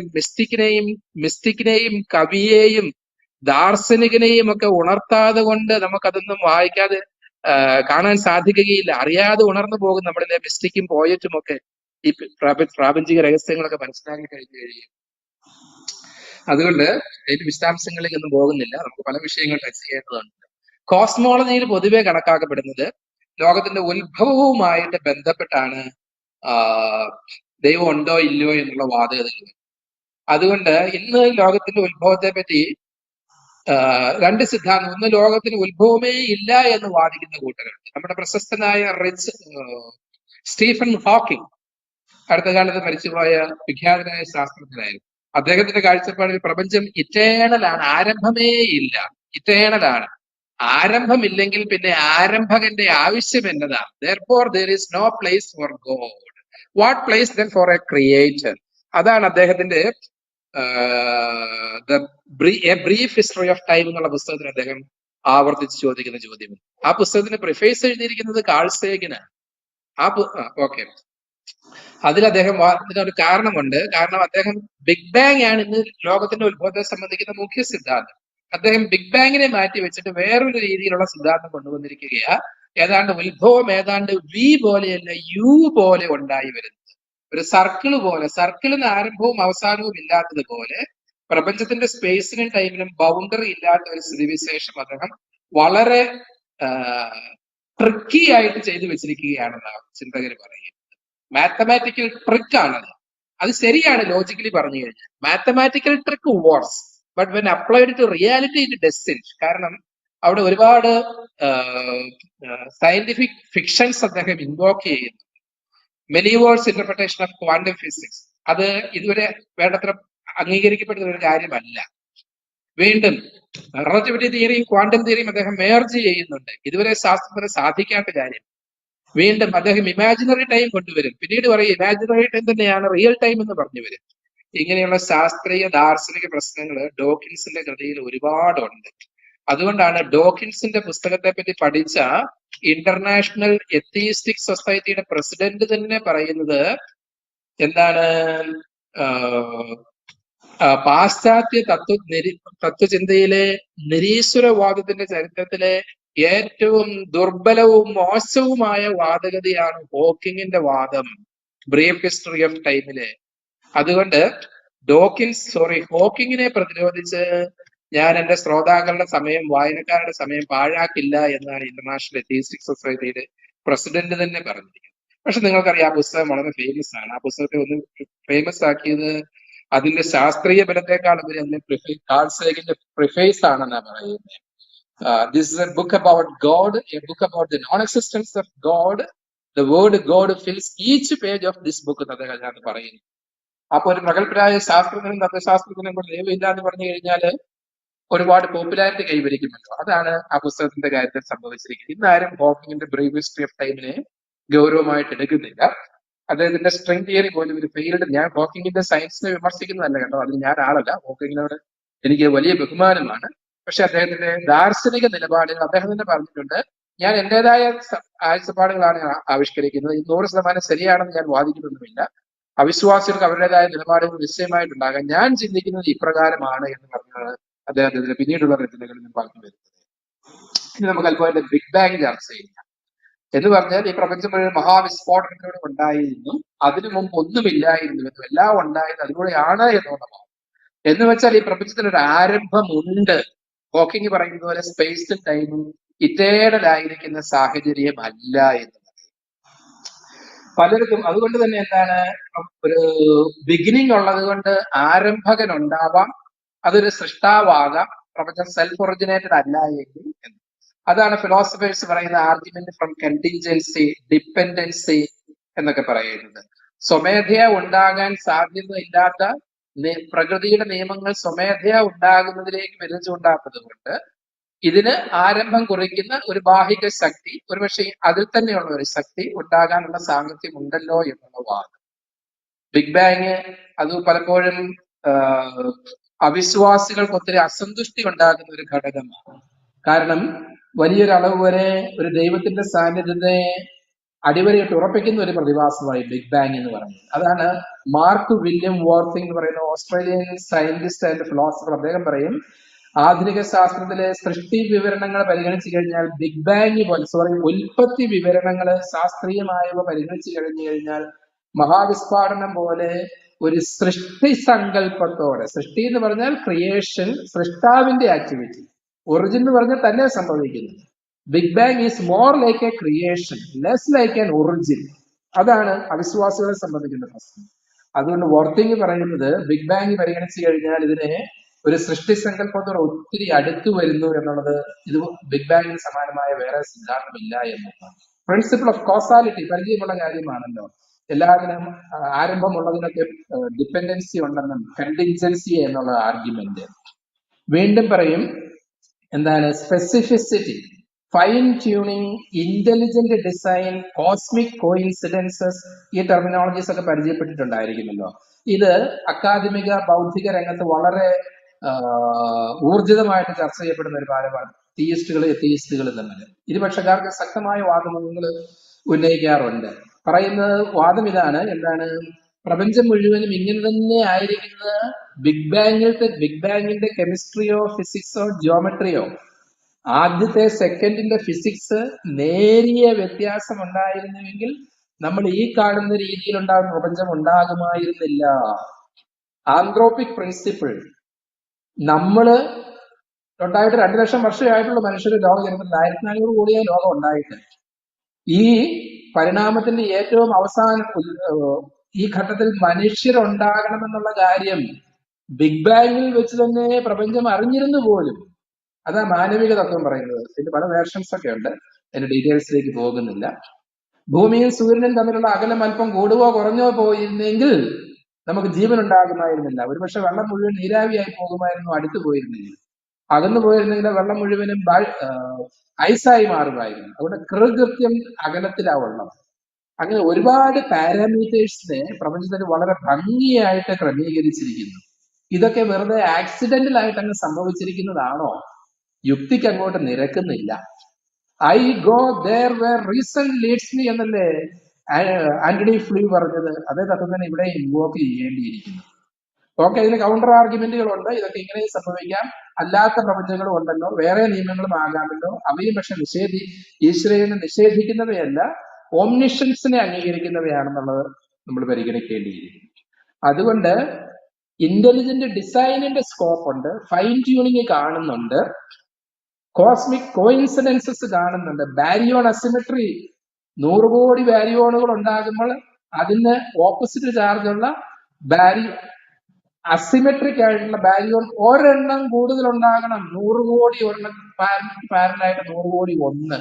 മിസ്റ്റിക്കിനെയും കവിയെയും ദാർശനികനെയും ഒക്കെ ഉണർത്താതെ കൊണ്ട് നമുക്കതൊന്നും വായിക്കാതെ കാണാൻ സാധിക്കുകയില്ല. അറിയാതെ ഉണർന്നു പോകും നമ്മളിലെ മിസ്റ്റിക്കും പോയറ്റും ഒക്കെ ഈ പ്രാപഞ്ചിക രഹസ്യങ്ങളൊക്കെ മനസ്സിലാക്കി കഴിഞ്ഞു കഴിയും. അതുകൊണ്ട് അതിന്റെ വിശദാംശങ്ങളിലേക്ക് ഒന്നും പോകുന്നില്ല, നമുക്ക് പല വിഷയങ്ങൾ ടച്ച് ചെയ്യേണ്ടതുണ്ട്. കോസ്മോളജിയിൽ പൊതുവെ കണക്കാക്കപ്പെടുന്നത് ലോകത്തിന്റെ ഉത്ഭവവുമായിട്ട് ബന്ധപ്പെട്ടാണ് ദൈവം ഉണ്ടോ ഇല്ലയോ എന്നുള്ള വാദഗതികൾ. അതുകൊണ്ട് ഇന്ന് ലോകത്തിന്റെ ഉത്ഭവത്തെ പറ്റി രണ്ട് സിദ്ധാന്തം. ഒന്ന്, ലോകത്തിന് ഉത്ഭവമേ ഇല്ല എന്ന് വാദിക്കുന്ന കൂട്ടരുണ്ട്. നമ്മുടെ പ്രശസ്തനായ സ്റ്റീഫൻ ഹോക്കിംഗ്, അടുത്ത കാലത്ത് മരിച്ചുപോയ വിഖ്യാതനായ ശാസ്ത്രജ്ഞനായിരുന്നു. അദ്ദേഹത്തിന്റെ കാഴ്ചപ്പാടിൽ പ്രപഞ്ചം ഇറ്റേണലാണ്, ആരംഭമേ ഇല്ല, ഇറ്റേണലാണ്. ആരംഭമില്ലെങ്കിൽ പിന്നെ ആരംഭകന്റെ ആവശ്യം എന്നതാണ്. Therefore there is no place for God. What place then for a creator? അതാണ് അദ്ദേഹത്തിന്റെ A brief history of time എന്നുള്ള പുസ്തകത്തിൽ അദ്ദേഹം ആവർത്തിച്ച് ചോദിക്കുന്ന ചോദ്യം. ആ പുസ്തകത്തിന് പ്രിഫേസ് എഴുതിയിരിക്കുന്നത് കാൾ സേഗനാണ്. ഓക്കെ, അതിൽ അദ്ദേഹം ഇതിനൊരു കാരണമുണ്ട്. കാരണം അദ്ദേഹം ബിഗ് ബാങ് ആണ് ഇന്ന് ലോകത്തിന്റെ ഉത്ഭവത്തെ സംബന്ധിക്കുന്ന മുഖ്യ സിദ്ധാന്തം. അദ്ദേഹം ബിഗ് ബാങ്ങിനെ മാറ്റി വെച്ചിട്ട് വേറൊരു രീതിയിലുള്ള സിദ്ധാന്തം കൊണ്ടുവന്നിരിക്കുകയാ. ഏതാണ്ട് ഉത്ഭവം ഏതാണ്ട് വി പോലെയല്ല, യു പോലെ ഉണ്ടായി വരുന്നത്, ഒരു സർക്കിള് പോലെ. സർക്കിളിന് ആരംഭവും അവസാനവും ഇല്ലാത്തതുപോലെ പ്രപഞ്ചത്തിന്റെ സ്പേസിനും ടൈമിനും ബൗണ്ടറി ഇല്ലാത്ത ഒരു സ്ഥിതിവിശേഷം അദ്ദേഹം വളരെ ട്രിക്കി ആയിട്ട് ചെയ്തു വെച്ചിരിക്കുകയാണെന്നാണ് ചിന്തകർ പറയുന്നത്. മാത്തമാറ്റിക്കൽ ട്രിക്ക് ആണത്. അത് ശരിയാണ് ലോജിക്കലി പറഞ്ഞു കഴിഞ്ഞാൽ. Mathematical trick works, but when applied to reality it doesn't. കാരണം അവിടെ ഒരുപാട് സയന്റിഫിക് ഫിക്ഷൻസ് അദ്ദേഹം ഇൻവോക്ക് ചെയ്യുന്നു. Many worlds interpretation of quantum physics, അത് ഇതുവരെ വേണ്ടത്ര അംഗീകരിക്കപ്പെടുന്ന ഒരു കാര്യമല്ല. വീണ്ടും റിലേറ്റിവിറ്റി തിയറിയും ക്വാണ്ടം തിയറിയും അദ്ദേഹം മേർജ് ചെയ്യുന്നുണ്ട്. ഇതുവരെ ശാസ്ത്രത്തിന് സാധിക്കാത്ത കാര്യം. വീണ്ടും അദ്ദേഹം ഇമാജിനറി ടൈം കൊണ്ടുവരും. പിന്നീട് പറയും ഇമാജിനറി ടൈം തന്നെയാണ് റിയൽ ടൈം എന്ന് പറഞ്ഞു വരും. ഇങ്ങനെയുള്ള ശാസ്ത്രീയ ദാർശനിക പ്രശ്നങ്ങൾ ഡോക്കിൻസിന്റെ കൃതിയിൽ ഒരുപാടുണ്ട്. അതുകൊണ്ടാണ് ഡോക്കിൻസിന്റെ പുസ്തകത്തെ പറ്റി പഠിച്ച ഇന്റർനാഷണൽ എത്തിയിസ്റ്റിക് സൊസൈറ്റിയുടെ പ്രസിഡന്റ് തന്നെ പറയുന്നത് എന്താണ്, പാശ്ചാത്യ തത്വചിന്തയിലെ നിരീശ്വരവാദത്തിന്റെ ചരിത്രത്തിലെ ഏറ്റവും ദുർബലവും മോശവുമായ വാദഗതിയാണ് ഹോക്കിങ്ങിന്റെ വാദം, ബ്രീഫ് ഹിസ്റ്ററി ഓഫ് ടൈമിലെ. അതുകൊണ്ട് ഹോക്കിങ്ങിനെ പ്രതിരോധിച്ച് ഞാൻ എന്റെ ശ്രോതാക്കളുടെ സമയം, വായനക്കാരുടെ സമയം പാഴാക്കില്ല എന്നാണ് ഇന്റർനാഷണൽ എത്തിയിസ്റ്റിക് സൊസൈറ്റിയുടെ പ്രസിഡന്റ് തന്നെ പറഞ്ഞിരിക്കുന്നത്. പക്ഷെ നിങ്ങൾക്കറിയാം, ആ പുസ്തകം വളരെ ഫേമസ് ആണ്. ആ പുസ്തകത്തെ ഒന്ന് ഫേമസ് ആക്കിയത് അതിന്റെ ശാസ്ത്രീയ ബലത്തെക്കാൾ ഉപരി അതിന്റെ കാൾ സേഗന്റെ പ്രിഫേസ് ആണെന്നാണ് പറയുന്നത്. This is a book about God, a book about the non-existence of God. The word God fills each page of this book എന്ന് അദ്ദേഹം പറയുന്നു. അപ്പൊ ഒരു പ്രഗത്ഭരായ ശാസ്ത്രജ്ഞനും തത്വശാസ്ത്രജ്ഞനും കൂടെ ദൈവമില്ല എന്ന് പറഞ്ഞു കഴിഞ്ഞാല് ഒരുപാട് പോപ്പുലാരിറ്റി കൈവരിക്കുമല്ലോ. അതാണ് ആ പുസ്തകത്തിന്റെ കാര്യത്തിൽ സംഭവിച്ചിരിക്കുന്നത്. ഇന്നാരും ഹോക്കിങ്ങിന്റെ ബ്രീഫ് ഹിസ്റ്ററി ഓഫ് ടൈമിനെ ഗൗരവമായിട്ട് എടുക്കുന്നില്ല. അദ്ദേഹത്തിന്റെ സ്ട്രിംഗ് തിയറി പോലും ഒരു ഫെയിൽഡ്. ഞാൻ ഹോക്കിങ്ങിന്റെ സയൻസിനെ വിമർശിക്കുന്നതല്ല കേട്ടോ, അതിന് ഞാൻ ആളല്ല. ഹോക്കിങ്ങിനോട് എനിക്ക് വലിയ ബഹുമാനമാണ്. പക്ഷെ അദ്ദേഹത്തിന്റെ ദാർശനിക നിലപാടുകൾ അദ്ദേഹം തന്നെ പറഞ്ഞിട്ടുണ്ട്, ഞാൻ എന്റേതായ കാഴ്ചപ്പാടുകളാണ് ആവിഷ്കരിക്കുന്നത്, ഇത് 100% ശരിയാണെന്ന് ഞാൻ വാദിക്കുന്നൊന്നുമില്ല, അവിശ്വാസികൾക്ക് അവരുടേതായ നിലപാടുകൾ നിശ്ചയമായിട്ടുണ്ടാകാം, ഞാൻ ചിന്തിക്കുന്നത് ഇപ്രകാരമാണ് എന്ന് പറഞ്ഞാണ് അദ്ദേഹത്തിന്റെ പിന്നീടുള്ള രചനകളിൽ പറഞ്ഞു വരുന്നത്. ഇനി നമുക്ക് അല്പം ബിഗ് ബാങ് ചർച്ച ചെയ്യാം. എന്ന് പറഞ്ഞാൽ ഈ പ്രപഞ്ചം ഒരു മഹാവിസ്ഫോടനത്തിലൂടെ ഉണ്ടായിരുന്നു, അതിനു മുമ്പ് ഒന്നുമില്ലായിരുന്നുവെന്നും എല്ലാം ഉണ്ടായത് അതിലൂടെയാണ് എന്നുള്ളതാണ്. എന്ന് വെച്ചാൽ ഈ പ്രപഞ്ചത്തിന് ഒരു ആരംഭമുണ്ട്. ഹോക്കിംഗ് പറയുന്നത് പോലെ സ്പേസും ടൈമും ഇറ്റേണൽ ആയിരിക്കുന്ന സാഹചര്യം അല്ല എന്ന് പറയും പലർക്കും. അതുകൊണ്ട് തന്നെ എന്താണ്, ഒരു ബിഗിനിങ് ഉള്ളത് കൊണ്ട് ആരംഭകൻ ഉണ്ടാവാം, അതൊരു സൃഷ്ടാവാകാം, പ്രപഞ്ചം സെൽഫ് ഒറിജിനേറ്റഡ് അല്ല എങ്കിൽ എന്ന്. അതാണ് ഫിലോസഫേഴ്സ് പറയുന്ന ആർഗ്യുമെന്റ് ഫ്രം കണ്ടിൻജൻസി, ഡിപ്പെൻഡൻസി എന്നൊക്കെ പറയുന്നത്. സ്വമേധയാ ഉണ്ടാകാൻ സാധ്യതയില്ലാത്ത പ്രകൃതിയുടെ നിയമങ്ങൾ സ്വമേധയാ ഉണ്ടാകുന്നതിലേക്ക് വിരൽ ചൂണ്ടാത്തത് കൊണ്ട് ഇതിന് ആരംഭം കുറിക്കുന്ന ഒരു ബാഹിക ശക്തി, ഒരുപക്ഷെ അതിൽ തന്നെയുള്ള ഒരു ശക്തി ഉണ്ടാകാനുള്ള സാമർഥ്യം ഉണ്ടല്ലോ എന്നുള്ള വാദം. ബിഗ് ബാങ് അത് പലപ്പോഴും അവിശ്വാസികൾക്ക് ഒത്തിരി അസന്തുഷ്ടി ഉണ്ടാകുന്ന ഒരു ഘടകമാണ്. കാരണം വലിയൊരളവ് വരെ ഒരു ദൈവത്തിന്റെ സാന്നിധ്യത്തെ അടിവരയിട്ട് ഉറപ്പിക്കുന്ന ഒരു പ്രതിഭാസമായി ബിഗ് ബാങ് എന്ന് പറയുന്നത്. അതാണ് മാർക്ക് വില്യം വോർത്തിങ് എന്ന് പറയുന്ന ഓസ്ട്രേലിയൻ സയന്റിസ്റ്റ് ആൻഡ് ഫിലോസഫർ. അദ്ദേഹം പറയും, ആധുനിക ശാസ്ത്രത്തിലെ സൃഷ്ടി വിവരണങ്ങൾ പരിഗണിച്ചു കഴിഞ്ഞാൽ ബിഗ് ബാങ് പോലെ ഉൽപ്പത്തി വിവരണങ്ങൾ ശാസ്ത്രീയമായവ പരിഗണിച്ചു കഴിഞ്ഞു കഴിഞ്ഞാൽ മഹാവിസ്ഫോടനം പോലെ ഒരു സൃഷ്ടി സങ്കല്പത്തോടെ, സൃഷ്ടി എന്ന് പറഞ്ഞാൽ ക്രിയേഷൻ, സൃഷ്ടാവിന്റെ ആക്ടിവിറ്റി, ഒറിജിൻ എന്ന് പറഞ്ഞാൽ തന്നെ സംഭവിക്കുന്നു. Big bang is more like a creation, less like an origin. അതാണ് അവിശ്വാസികളെ സംബന്ധിക്കുന്ന പ്രശ്നം. അതുകൊണ്ട് വോർത്തിങ് പറയുന്നത് ബിഗ് ബാങ് പരിഗണിച്ചു കഴിഞ്ഞാൽ ഇതിനെ ഒരു സൃഷ്ടി സങ്കല്പത്തോടെ ഒത്തിരി അടുത്തു വരുന്നു എന്നുള്ളത്, ഇത് ബിഗ് ബാങ്ങിന് സമാനമായ വേറെ സിദ്ധാന്തമില്ല എന്നുള്ളതാണ്. പ്രിൻസിപ്പിൾ ഓഫ് കോസാലിറ്റി പരിചയമുള്ള കാര്യമാണല്ലോ. എല്ലാത്തിനും ആരംഭമുള്ളതിനൊക്കെ ഡിപ്പെൻഡൻസി ഉണ്ടെന്നും കണ്ടിൻജൻസി എന്നുള്ള ആർഗ്യുമെന്റ്. വീണ്ടും പറയും എന്താണ് specificity, fine tuning, intelligent design, cosmic കോയിൻസിഡൻസസ്, ഈ ടെർമിനോളജീസ് ഒക്കെ പരിചയപ്പെട്ടിട്ടുണ്ടായിരിക്കുമല്ലോ. ഇത് അക്കാദമിക ബൗദ്ധിക രംഗത്ത് വളരെ ഊർജിതമായിട്ട് ചർച്ച ചെയ്യപ്പെടുന്ന ഒരു കാര്യമാണ്. തീയിസ്റ്റുകൾ എത്തീയിസ്റ്റുകൾ തമ്മിൽ ഇരുപക്ഷക്കാർക്ക് ശക്തമായ വാദമുഖങ്ങൾ ഉന്നയിക്കാറുണ്ട്. പറയുന്നത് വാദം ഇതാണ്, എന്താണ്, പ്രപഞ്ചം മുഴുവനും ഇങ്ങനെ തന്നെ ആയിരിക്കുന്നത് ബിഗ് ബാങ്ങിന്റെ കെമിസ്ട്രിയോ ഫിസിക്സോ ജിയോമെട്രിയോ, ആദ്യത്തെ സെക്കൻഡിന്റെ ഫിസിക്സ് നേരിയ വ്യത്യാസം ഉണ്ടായിരുന്നുവെങ്കിൽ നമ്മൾ ഈ കാണുന്ന രീതിയിൽ ഉണ്ടാകുന്ന പ്രപഞ്ചം ഉണ്ടാകുമായിരുന്നില്ല. ആന്ത്രോപിക് പ്രിൻസിപ്പിൾ, നമ്മള് ഉണ്ടായിട്ട് 2 ലക്ഷം വർഷമായിട്ടുള്ള മനുഷ്യർ ലോകം ജനത്തിൽ 1400 കോടിയായി ലോകം ഉണ്ടായിട്ട് ഈ പരിണാമത്തിന്റെ ഏറ്റവും അവസാന ഈ ഘട്ടത്തിൽ മനുഷ്യരുണ്ടാകണമെന്നുള്ള കാര്യം ബിഗ് ബാങ്ങിൽ വെച്ച് തന്നെ പ്രപഞ്ചം അറിഞ്ഞിരുന്നു പോലും. അതാ മാനവിക തത്വം പറയുന്നത്. ഇതിന്റെ പല വേർഷൻസ് ഒക്കെ ഉണ്ട്, അതിന്റെ ഡീറ്റെയിൽസിലേക്ക് പോകുന്നില്ല. ഭൂമിയും സൂര്യനും തമ്മിലുള്ള അകലം അല്പം കൂടുകയോ കുറഞ്ഞോ പോയിരുന്നെങ്കിൽ നമുക്ക് ജീവൻ ഉണ്ടാകുമായിരുന്നില്ല. ഒരുപക്ഷെ വെള്ളം മുഴുവൻ നീരാവിയായി പോകുമായിരുന്നു അടുത്തു പോയിരുന്നെങ്കിൽ. അകന്നു പോയിരുന്നെങ്കിൽ വെള്ളം മുഴുവനും ഐസായി മാറുമായിരുന്നു. അവിടെ കൃത്യം അകലത്തിലാവുള്ള അങ്ങനെ ഒരുപാട് പാരാമീറ്റേഴ്സിനെ പ്രപഞ്ചത്തിന് വളരെ ഭംഗിയായിട്ട് ക്രമീകരിച്ചിരിക്കുന്നു. ഇതൊക്കെ വെറുതെ ആക്സിഡന്റൽ ആയിട്ട് അങ്ങ് സംഭവിച്ചിരിക്കുന്നതാണോ? യുക്തിക്ക് അങ്ങോട്ട് നിരക്കുന്നില്ല. I go there where reason leads me എന്നല്ലേ ആന്റണി ഫ്ലൂ പറഞ്ഞത്. അതേ തത്വം തന്നെ ഇവിടെ ഇൻവോക്ക് ചെയ്യേണ്ടിയിരിക്കുന്നു. ഓക്കെ, ഇതിന് കൗണ്ടർ ആർഗ്യുമെന്റുകളുണ്ട്. ഇതൊക്കെ ഇങ്ങനെ സംഭവിക്കാം, അല്ലാത്ത പ്രപഞ്ചങ്ങളും ഉണ്ടല്ലോ, വേറെ നിയമങ്ങളും ആകാമല്ലോ. അവയും പക്ഷെ ഈശ്വരനെ നിഷേധിക്കുന്നവയല്ല, ഓംനിഷൻസിനെ അംഗീകരിക്കുന്നവയാണെന്നുള്ളത് നമ്മൾ പരിഗണിക്കേണ്ടിയിരിക്കുന്നു. അതുകൊണ്ട് ഇന്റലിജന്റ് ഡിസൈനിന്റെ സ്കോപ്പ് ഉണ്ട്, ഫൈൻ ട്യൂണിങ് കാണുന്നുണ്ട്, കോസ്മിക് കോയിൻസിഡൻസസ് കാണുന്നുണ്ട്, ബാരിയോൺ അസിമെട്രി, 100 കോടി ബാരിയോണുകൾ ഉണ്ടാകുമ്പോൾ അതിന് ഓപ്പോസിറ്റ് ചാർജുള്ള അസിമെട്രിക് ആയിട്ടുള്ള ബാരിയോൺ ഒരെണ്ണം കൂടുതൽ ഉണ്ടാകണം. 100 കോടി ഒരെണ്ണം പാരലായിട്ട് 100 കോടി ഒന്ന്.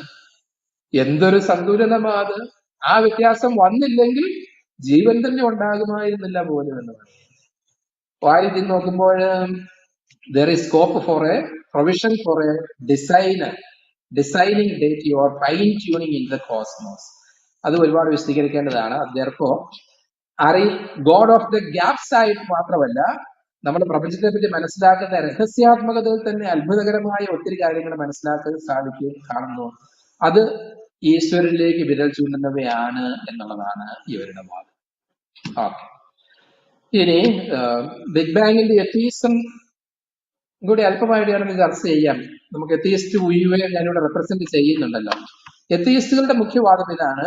എന്തൊരു സന്തുലനമാ അത്! ആ വ്യത്യാസം വന്നില്ലെങ്കിൽ ജീവൻ തന്നെ ഉണ്ടാകുമായിരുന്നില്ല പോലും എന്ന് പറയും. വാരിതി നോക്കുമ്പോൾ there is scope for a provision for a designer designing deity or fine tuning in the cosmos. അത് ഒരുപാട് വിശദീകരിക്കേണ്ടതാണ്. therefore God of the gaps ആയിട്ട് മാത്രമല്ല, നമ്മൾ പ്രപഞ്ചത്തെ പറ്റി മനസ്സിലാക്കുന്ന രഹസ്യാത്മകതയിൽ തന്നെ അത്ഭുതകരമായ ഒത്തിരി കാര്യങ്ങൾ മനസ്സിലാക്കാൻ കാണുന്നു. അത് ഈശ്വരനിലേക്ക് വിരൽ ചൂണ്ടുന്നവയാണ് എന്നുള്ളതാണ് ഇവരുടെ വാദം. ഓക്കെ, ഇനി ബിഗ് ബാങ്ങിന്റെ എത്തീസം കൂടി അല്പമായിട്ട് നമുക്ക് ചർച്ച ചെയ്യാം. നമുക്ക് എത്തീസ്റ്റ് ഉയുവെ ഞാനിവിടെ റെപ്രസെന്റ് ചെയ്യുന്നുണ്ടല്ലോ. എത്തീസ്റ്റുകളുടെ മുഖ്യവാദം ഇതാണ്: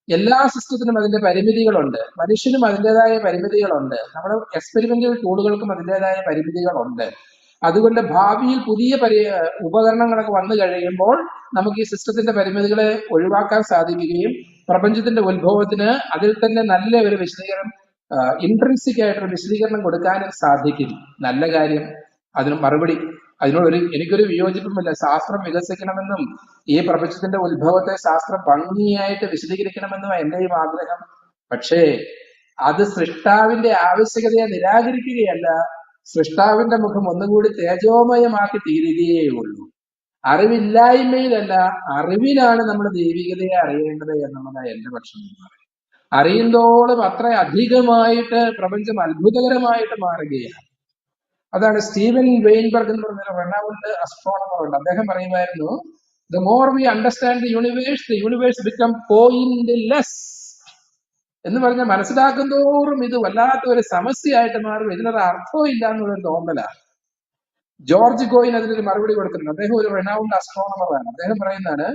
എല്ലാ സിസ്റ്റത്തിനും അതിന്റെ പരിമിതികളുണ്ട്, മനുഷ്യനും അതിൻ്റെതായ പരിമിതികളുണ്ട്, നമ്മുടെ എക്സ്പെരിമെന്റൽ ടൂളുകൾക്കും അതിൻ്റെതായ പരിമിതികളുണ്ട്. അതുകൊണ്ട് ഭാവിയിൽ പുതിയ ഉപകരണങ്ങളൊക്കെ വന്നു കഴിയുമ്പോൾ നമുക്ക് ഈ സിസ്റ്റത്തിന്റെ പരിമിതികളെ ഒഴിവാക്കാൻ സാധിക്കുകയും പ്രപഞ്ചത്തിന്റെ ഉത്ഭവത്തിന് അതിൽ തന്നെ നല്ല ഒരു വിശദീകരണം, ഇൻട്രിൻസിക് ആയിട്ടൊരു വിശദീകരണം കൊടുക്കാനും സാധിക്കും. നല്ല കാര്യം. അതിന് മറുപടി എനിക്കൊരു വിയോജിപ്പുമില്ല. ശാസ്ത്രം വികസിക്കണമെന്നും ഈ പ്രപഞ്ചത്തിന്റെ ഉത്ഭവത്തെ ശാസ്ത്രം ഭംഗിയായിട്ട് വിശദീകരിക്കണമെന്നും എന്റെയും ആഗ്രഹം. പക്ഷേ അത് സൃഷ്ടാവിന്റെ ആവശ്യകതയെ നിരാകരിക്കുകയല്ല, സൃഷ്ടാവിന്റെ മുഖം ഒന്നുകൂടി തേജോമയമാക്കി തീരുകയേ ഉള്ളൂ. അറിവില്ലായ്മയിലല്ല, അറിവിലാണ് നമ്മൾ ദൈവികതയെ അറിയേണ്ടത് എന്നുള്ളതാണ് എന്റെ പക്ഷം. അറിയുന്തോളം അത്ര അധികമായിട്ട് പ്രപഞ്ചം അത്ഭുതകരമായിട്ട് മാറുകയാണ്. അതാണ് സ്റ്റീവൻ വെയിൻബർഗ് എന്ന് പറഞ്ഞ റെനൗണ്ട് അസ്ട്രോണമർ ഉണ്ട്. അദ്ദേഹം പറയുമായിരുന്നു, the more we understand the universe become pointless എന്ന് പറഞ്ഞാൽ മനസ്സിലാക്കും തോറും ഇത് വല്ലാത്ത ഒരു സമസ്യയായിട്ട് മാറും, ഇതിനൊരു അർത്ഥവും ഇല്ല എന്നുള്ളൊരു തോന്നലാണ്. ജോർജ് ഗോയിൻ അതിനൊരു മറുപടി കൊടുക്കുന്നുണ്ട്. അദ്ദേഹം ഒരു റെനൗണ്ട് അസ്ട്രോണമറാണ്. അദ്ദേഹം പറയുന്നതാണ്,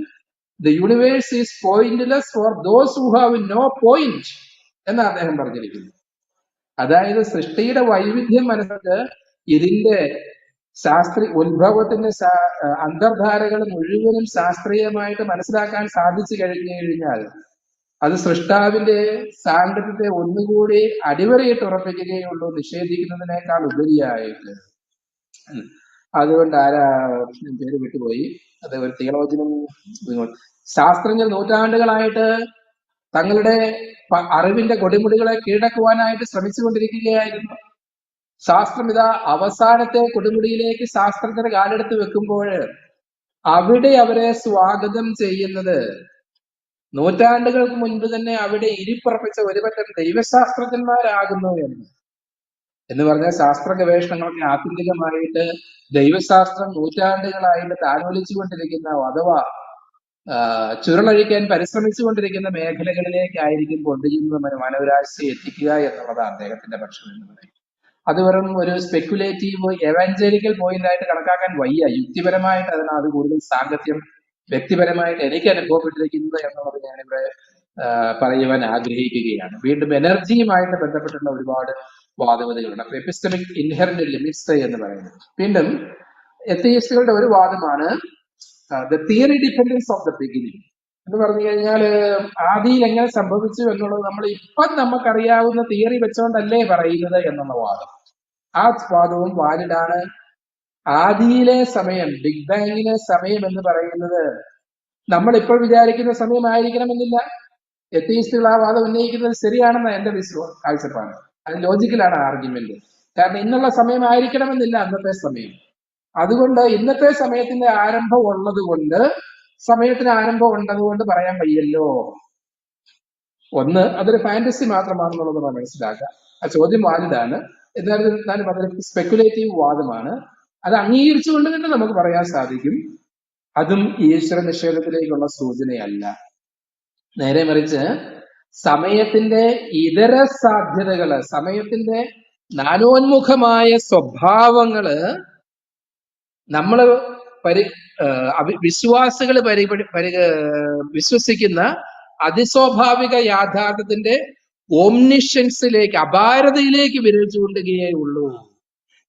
the universe is pointless for those who have no point എന്നാണ് അദ്ദേഹം പറഞ്ഞിരിക്കുന്നത്. അതായത് സൃഷ്ടിയുടെ വൈവിധ്യം മനസ്സിലാക്കി ഇതിന്റെ ഉത്ഭവത്തിന്റെ അന്തർധാരകൾ മുഴുവനും ശാസ്ത്രീയമായിട്ട് മനസ്സിലാക്കാൻ സാധിച്ചു കഴിഞ്ഞാൽ അത് സൃഷ്ടാവിന്റെ സാങ്കത്യത്തെ ഒന്നുകൂടി അടിവരയിട്ട് ഉറപ്പിക്കുകയുള്ളൂ, നിഷേധിക്കുന്നതിനേക്കാൾ ഉപരിയായിട്ട്. അതുകൊണ്ട് പേര് വിട്ടുപോയി, അത് ഒരു തിയോളജിനും ശാസ്ത്രജ്ഞർ നൂറ്റാണ്ടുകളായിട്ട് തങ്ങളുടെ അറിവിന്റെ കൊടുമുടികളെ കീഴടക്കുവാനായിട്ട് ശ്രമിച്ചുകൊണ്ടിരിക്കുകയായിരുന്നു. ശാസ്ത്രം ഇതാ അവസാനത്തെ കൊടുമുടിയിലേക്ക് ശാസ്ത്രജ്ഞർ കാലെടുത്ത് വെക്കുമ്പോൾ അവിടെ അവരെ സ്വാഗതം ചെയ്യുന്നത് നൂറ്റാണ്ടുകൾക്ക് മുൻപ് തന്നെ അവിടെ ഇരിപ്പുറപ്പിച്ച ഒരുപറ്റം ദൈവശാസ്ത്രജ്ഞന്മാരാകുന്നു എന്ന് പറഞ്ഞാൽ ശാസ്ത്ര ഗവേഷണങ്ങളൊക്കെ ആത്യന്തികമായിട്ട് ദൈവശാസ്ത്രം നൂറ്റാണ്ടുകളായിട്ട് താലോലിച്ചുകൊണ്ടിരിക്കുന്ന അഥവാ ചുരുളഴിക്കാൻ പരിശ്രമിച്ചുകൊണ്ടിരിക്കുന്ന മേഖലകളിലേക്കായിരിക്കും കൊണ്ടുചെന്ന് മാനവരാശിയെ എത്തിക്കുക എന്നുള്ളതാണ് അദ്ദേഹത്തിന്റെ പക്ഷം എന്ന് പറയുന്നത്. അത് വെറും ഒരു സ്പെക്കുലേറ്റീവ് എവാഞ്ചലിക്കൽ പോയിന്റ് ആയിട്ട് കണക്കാക്കാൻ വയ്യ. യുക്തിപരമായിട്ട് അത് കൂടുതൽ സാങ്കത്യം വ്യക്തിപരമായിട്ട് എനിക്ക് അനുഭവപ്പെട്ടിരിക്കുന്നത് എന്നുള്ളത് ഞാനിവിടെ പറയുവാൻ ആഗ്രഹിക്കുകയാണ്. വീണ്ടും എനർജിയുമായിട്ട് ബന്ധപ്പെട്ടുള്ള ഒരുപാട് വാദഗതികളുണ്ട്. അപ്പൊ എപ്പിസ്റ്റമിക് ഇൻഹെറന്റ് ലിമിറ്റ്സ് എന്ന് പറയുന്നത്. വീണ്ടും എത്തിയിസ്റ്റുകളുടെ ഒരു വാദമാണ് the theory dependence of the beginning എന്ന് പറഞ്ഞു കഴിഞ്ഞാൽ ആദിയിൽ എങ്ങനെ സംഭവിച്ചു എന്നുള്ളത് നമ്മൾ ഇപ്പം നമുക്കറിയാവുന്ന തിയറി വെച്ചുകൊണ്ടല്ലേ പറയുന്നത് എന്നുള്ള വാദം. ആ വാദവും വാലിഡാണ്. ആദിയിലെ സമയം, ബിഗ് ബാങ്ങിലെ സമയം എന്ന് പറയുന്നത് നമ്മൾ ഇപ്പോൾ വിചാരിക്കുന്ന സമയമായിരിക്കണമെന്നില്ല. എത്തിയിസ്റ്റുകൾ ആ വാദം ഉന്നയിക്കുന്നത് ശരിയാണെന്ന എന്റെ കാഴ്ചപ്പാട്. അത് ലോജിക്കലാണ് ആർഗ്യുമെന്റ്. കാരണം ഇന്നുള്ള സമയമായിരിക്കണമെന്നില്ല അന്നത്തെ സമയം. അതുകൊണ്ട് ഇന്നത്തെ സമയത്തിന്റെ ആരംഭം ഉള്ളത് കൊണ്ട് സമയത്തിന് ആരംഭം ഉണ്ടതുകൊണ്ട് പറയാൻ വയ്യല്ലോ. ഒന്ന്, അതൊരു ഫാന്റസി മാത്രമാണെന്നുള്ളത് മനസ്സിലാക്കുക. ആ ചോദ്യം വാലിഡാണ്. എന്നാലും അതൊരു സ്പെക്കുലേറ്റീവ് വാദമാണ്. അത് അംഗീകരിച്ചുകൊണ്ട് തന്നെ നമുക്ക് പറയാൻ സാധിക്കും അതും ഈശ്വര നിഷേധത്തിലേക്കുള്ള സൂചനയല്ല. നേരെ മറിച്ച് സമയത്തിന്റെ ഇതര സാധ്യതകള്, സമയത്തിന്റെ നാനോന്മുഖമായ സ്വഭാവങ്ങള് നമ്മള് വിശ്വാസികൾ വിശ്വസിക്കുന്ന അതിസ്വാഭാവിക യാഥാർത്ഥ്യത്തിന്റെ ഓംനിഷ്യൻസിലേക്ക്, അപാരതയിലേക്ക് വിരൽ ചൂണ്ടുകയേ ഉള്ളൂ.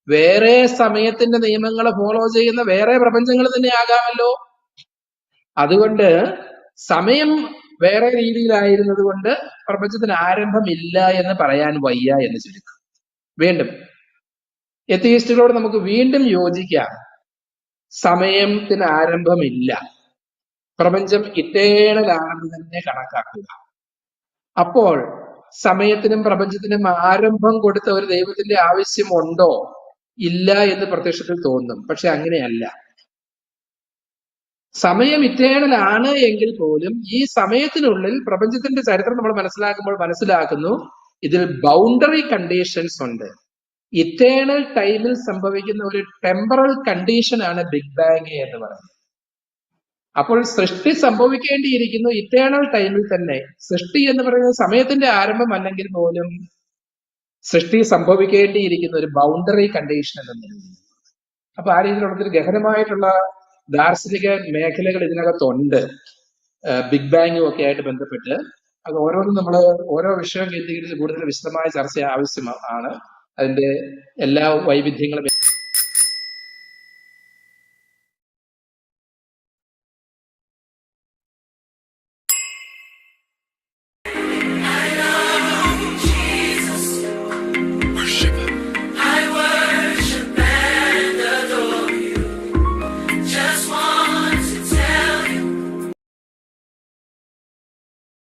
വേറെ സമയത്തിന്റെ നിയമങ്ങൾ ഫോളോ ചെയ്യുന്ന വേറെ പ്രപഞ്ചങ്ങൾ തന്നെ ആകാമല്ലോ. അതുകൊണ്ട് സമയം വേറെ രീതിയിലായിരുന്നത് കൊണ്ട് പ്രപഞ്ചത്തിന് ആരംഭമില്ല എന്ന് പറയാൻ വയ്യ എന്ന് ചുരുക്കം. വീണ്ടും എത്തിയിസ്റ്റുകളോട് നമുക്ക് വീണ്ടും യോജിക്കാം. സമയത്തിന് ആരംഭമില്ല, പ്രപഞ്ചം ഇറ്റേണലാണെന്ന് തന്നെ കണക്കാക്കുക. അപ്പോൾ സമയത്തിനും പ്രപഞ്ചത്തിനും ആരംഭം കൊടുത്ത ഒരു ദൈവത്തിന്റെ ആവശ്യമുണ്ടോ? ഇല്ല എന്ന് പ്രത്യക്ഷത്തിൽ തോന്നും. പക്ഷെ അങ്ങനെയല്ല. സമയം ഇറ്റേണലാണ് എങ്കിൽ പോലും ഈ സമയത്തിനുള്ളിൽ പ്രപഞ്ചത്തിന്റെ ചരിത്രം നമ്മൾ മനസ്സിലാക്കുമ്പോൾ മനസ്സിലാക്കുന്നു ഇതിൽ ബൗണ്ടറി കണ്ടീഷൻസ് ഉണ്ട്. ഇറ്റേണൽ ടൈമിൽ സംഭവിക്കുന്ന ഒരു ടെമ്പറൽ കണ്ടീഷനാണ് ബിഗ് ബാങ് എന്ന് പറയുന്നത്. അപ്പോൾ സൃഷ്ടി സംഭവിക്കേണ്ടിയിരിക്കുന്നു ഇറ്റേണൽ ടൈമിൽ തന്നെ. സൃഷ്ടി എന്ന് പറയുന്നത് സമയത്തിന്റെ ആരംഭം അല്ലെങ്കിൽ പോലും സൃഷ്ടി സംഭവിക്കേണ്ടിയിരിക്കുന്ന ഒരു ബൗണ്ടറി കണ്ടീഷൻ എന്ന് പറയുന്നത്. അപ്പൊ ആ രീതിയിലുള്ള ഒരു ഗഹനമായിട്ടുള്ള ദാർശനിക മേഖലകൾ ഇതിനകത്തുണ്ട്, ബിഗ് ബാങ്ങും ഒക്കെ ആയിട്ട് ബന്ധപ്പെട്ട്. അത് ഓരോന്നും നമ്മൾ ഓരോ വിഷയം കേന്ദ്രീകരിച്ച് കൂടുതൽ വിശദമായ ചർച്ച ആവശ്യമാണ്. അതിന്റെ എല്ലാ വൈവിധ്യങ്ങളും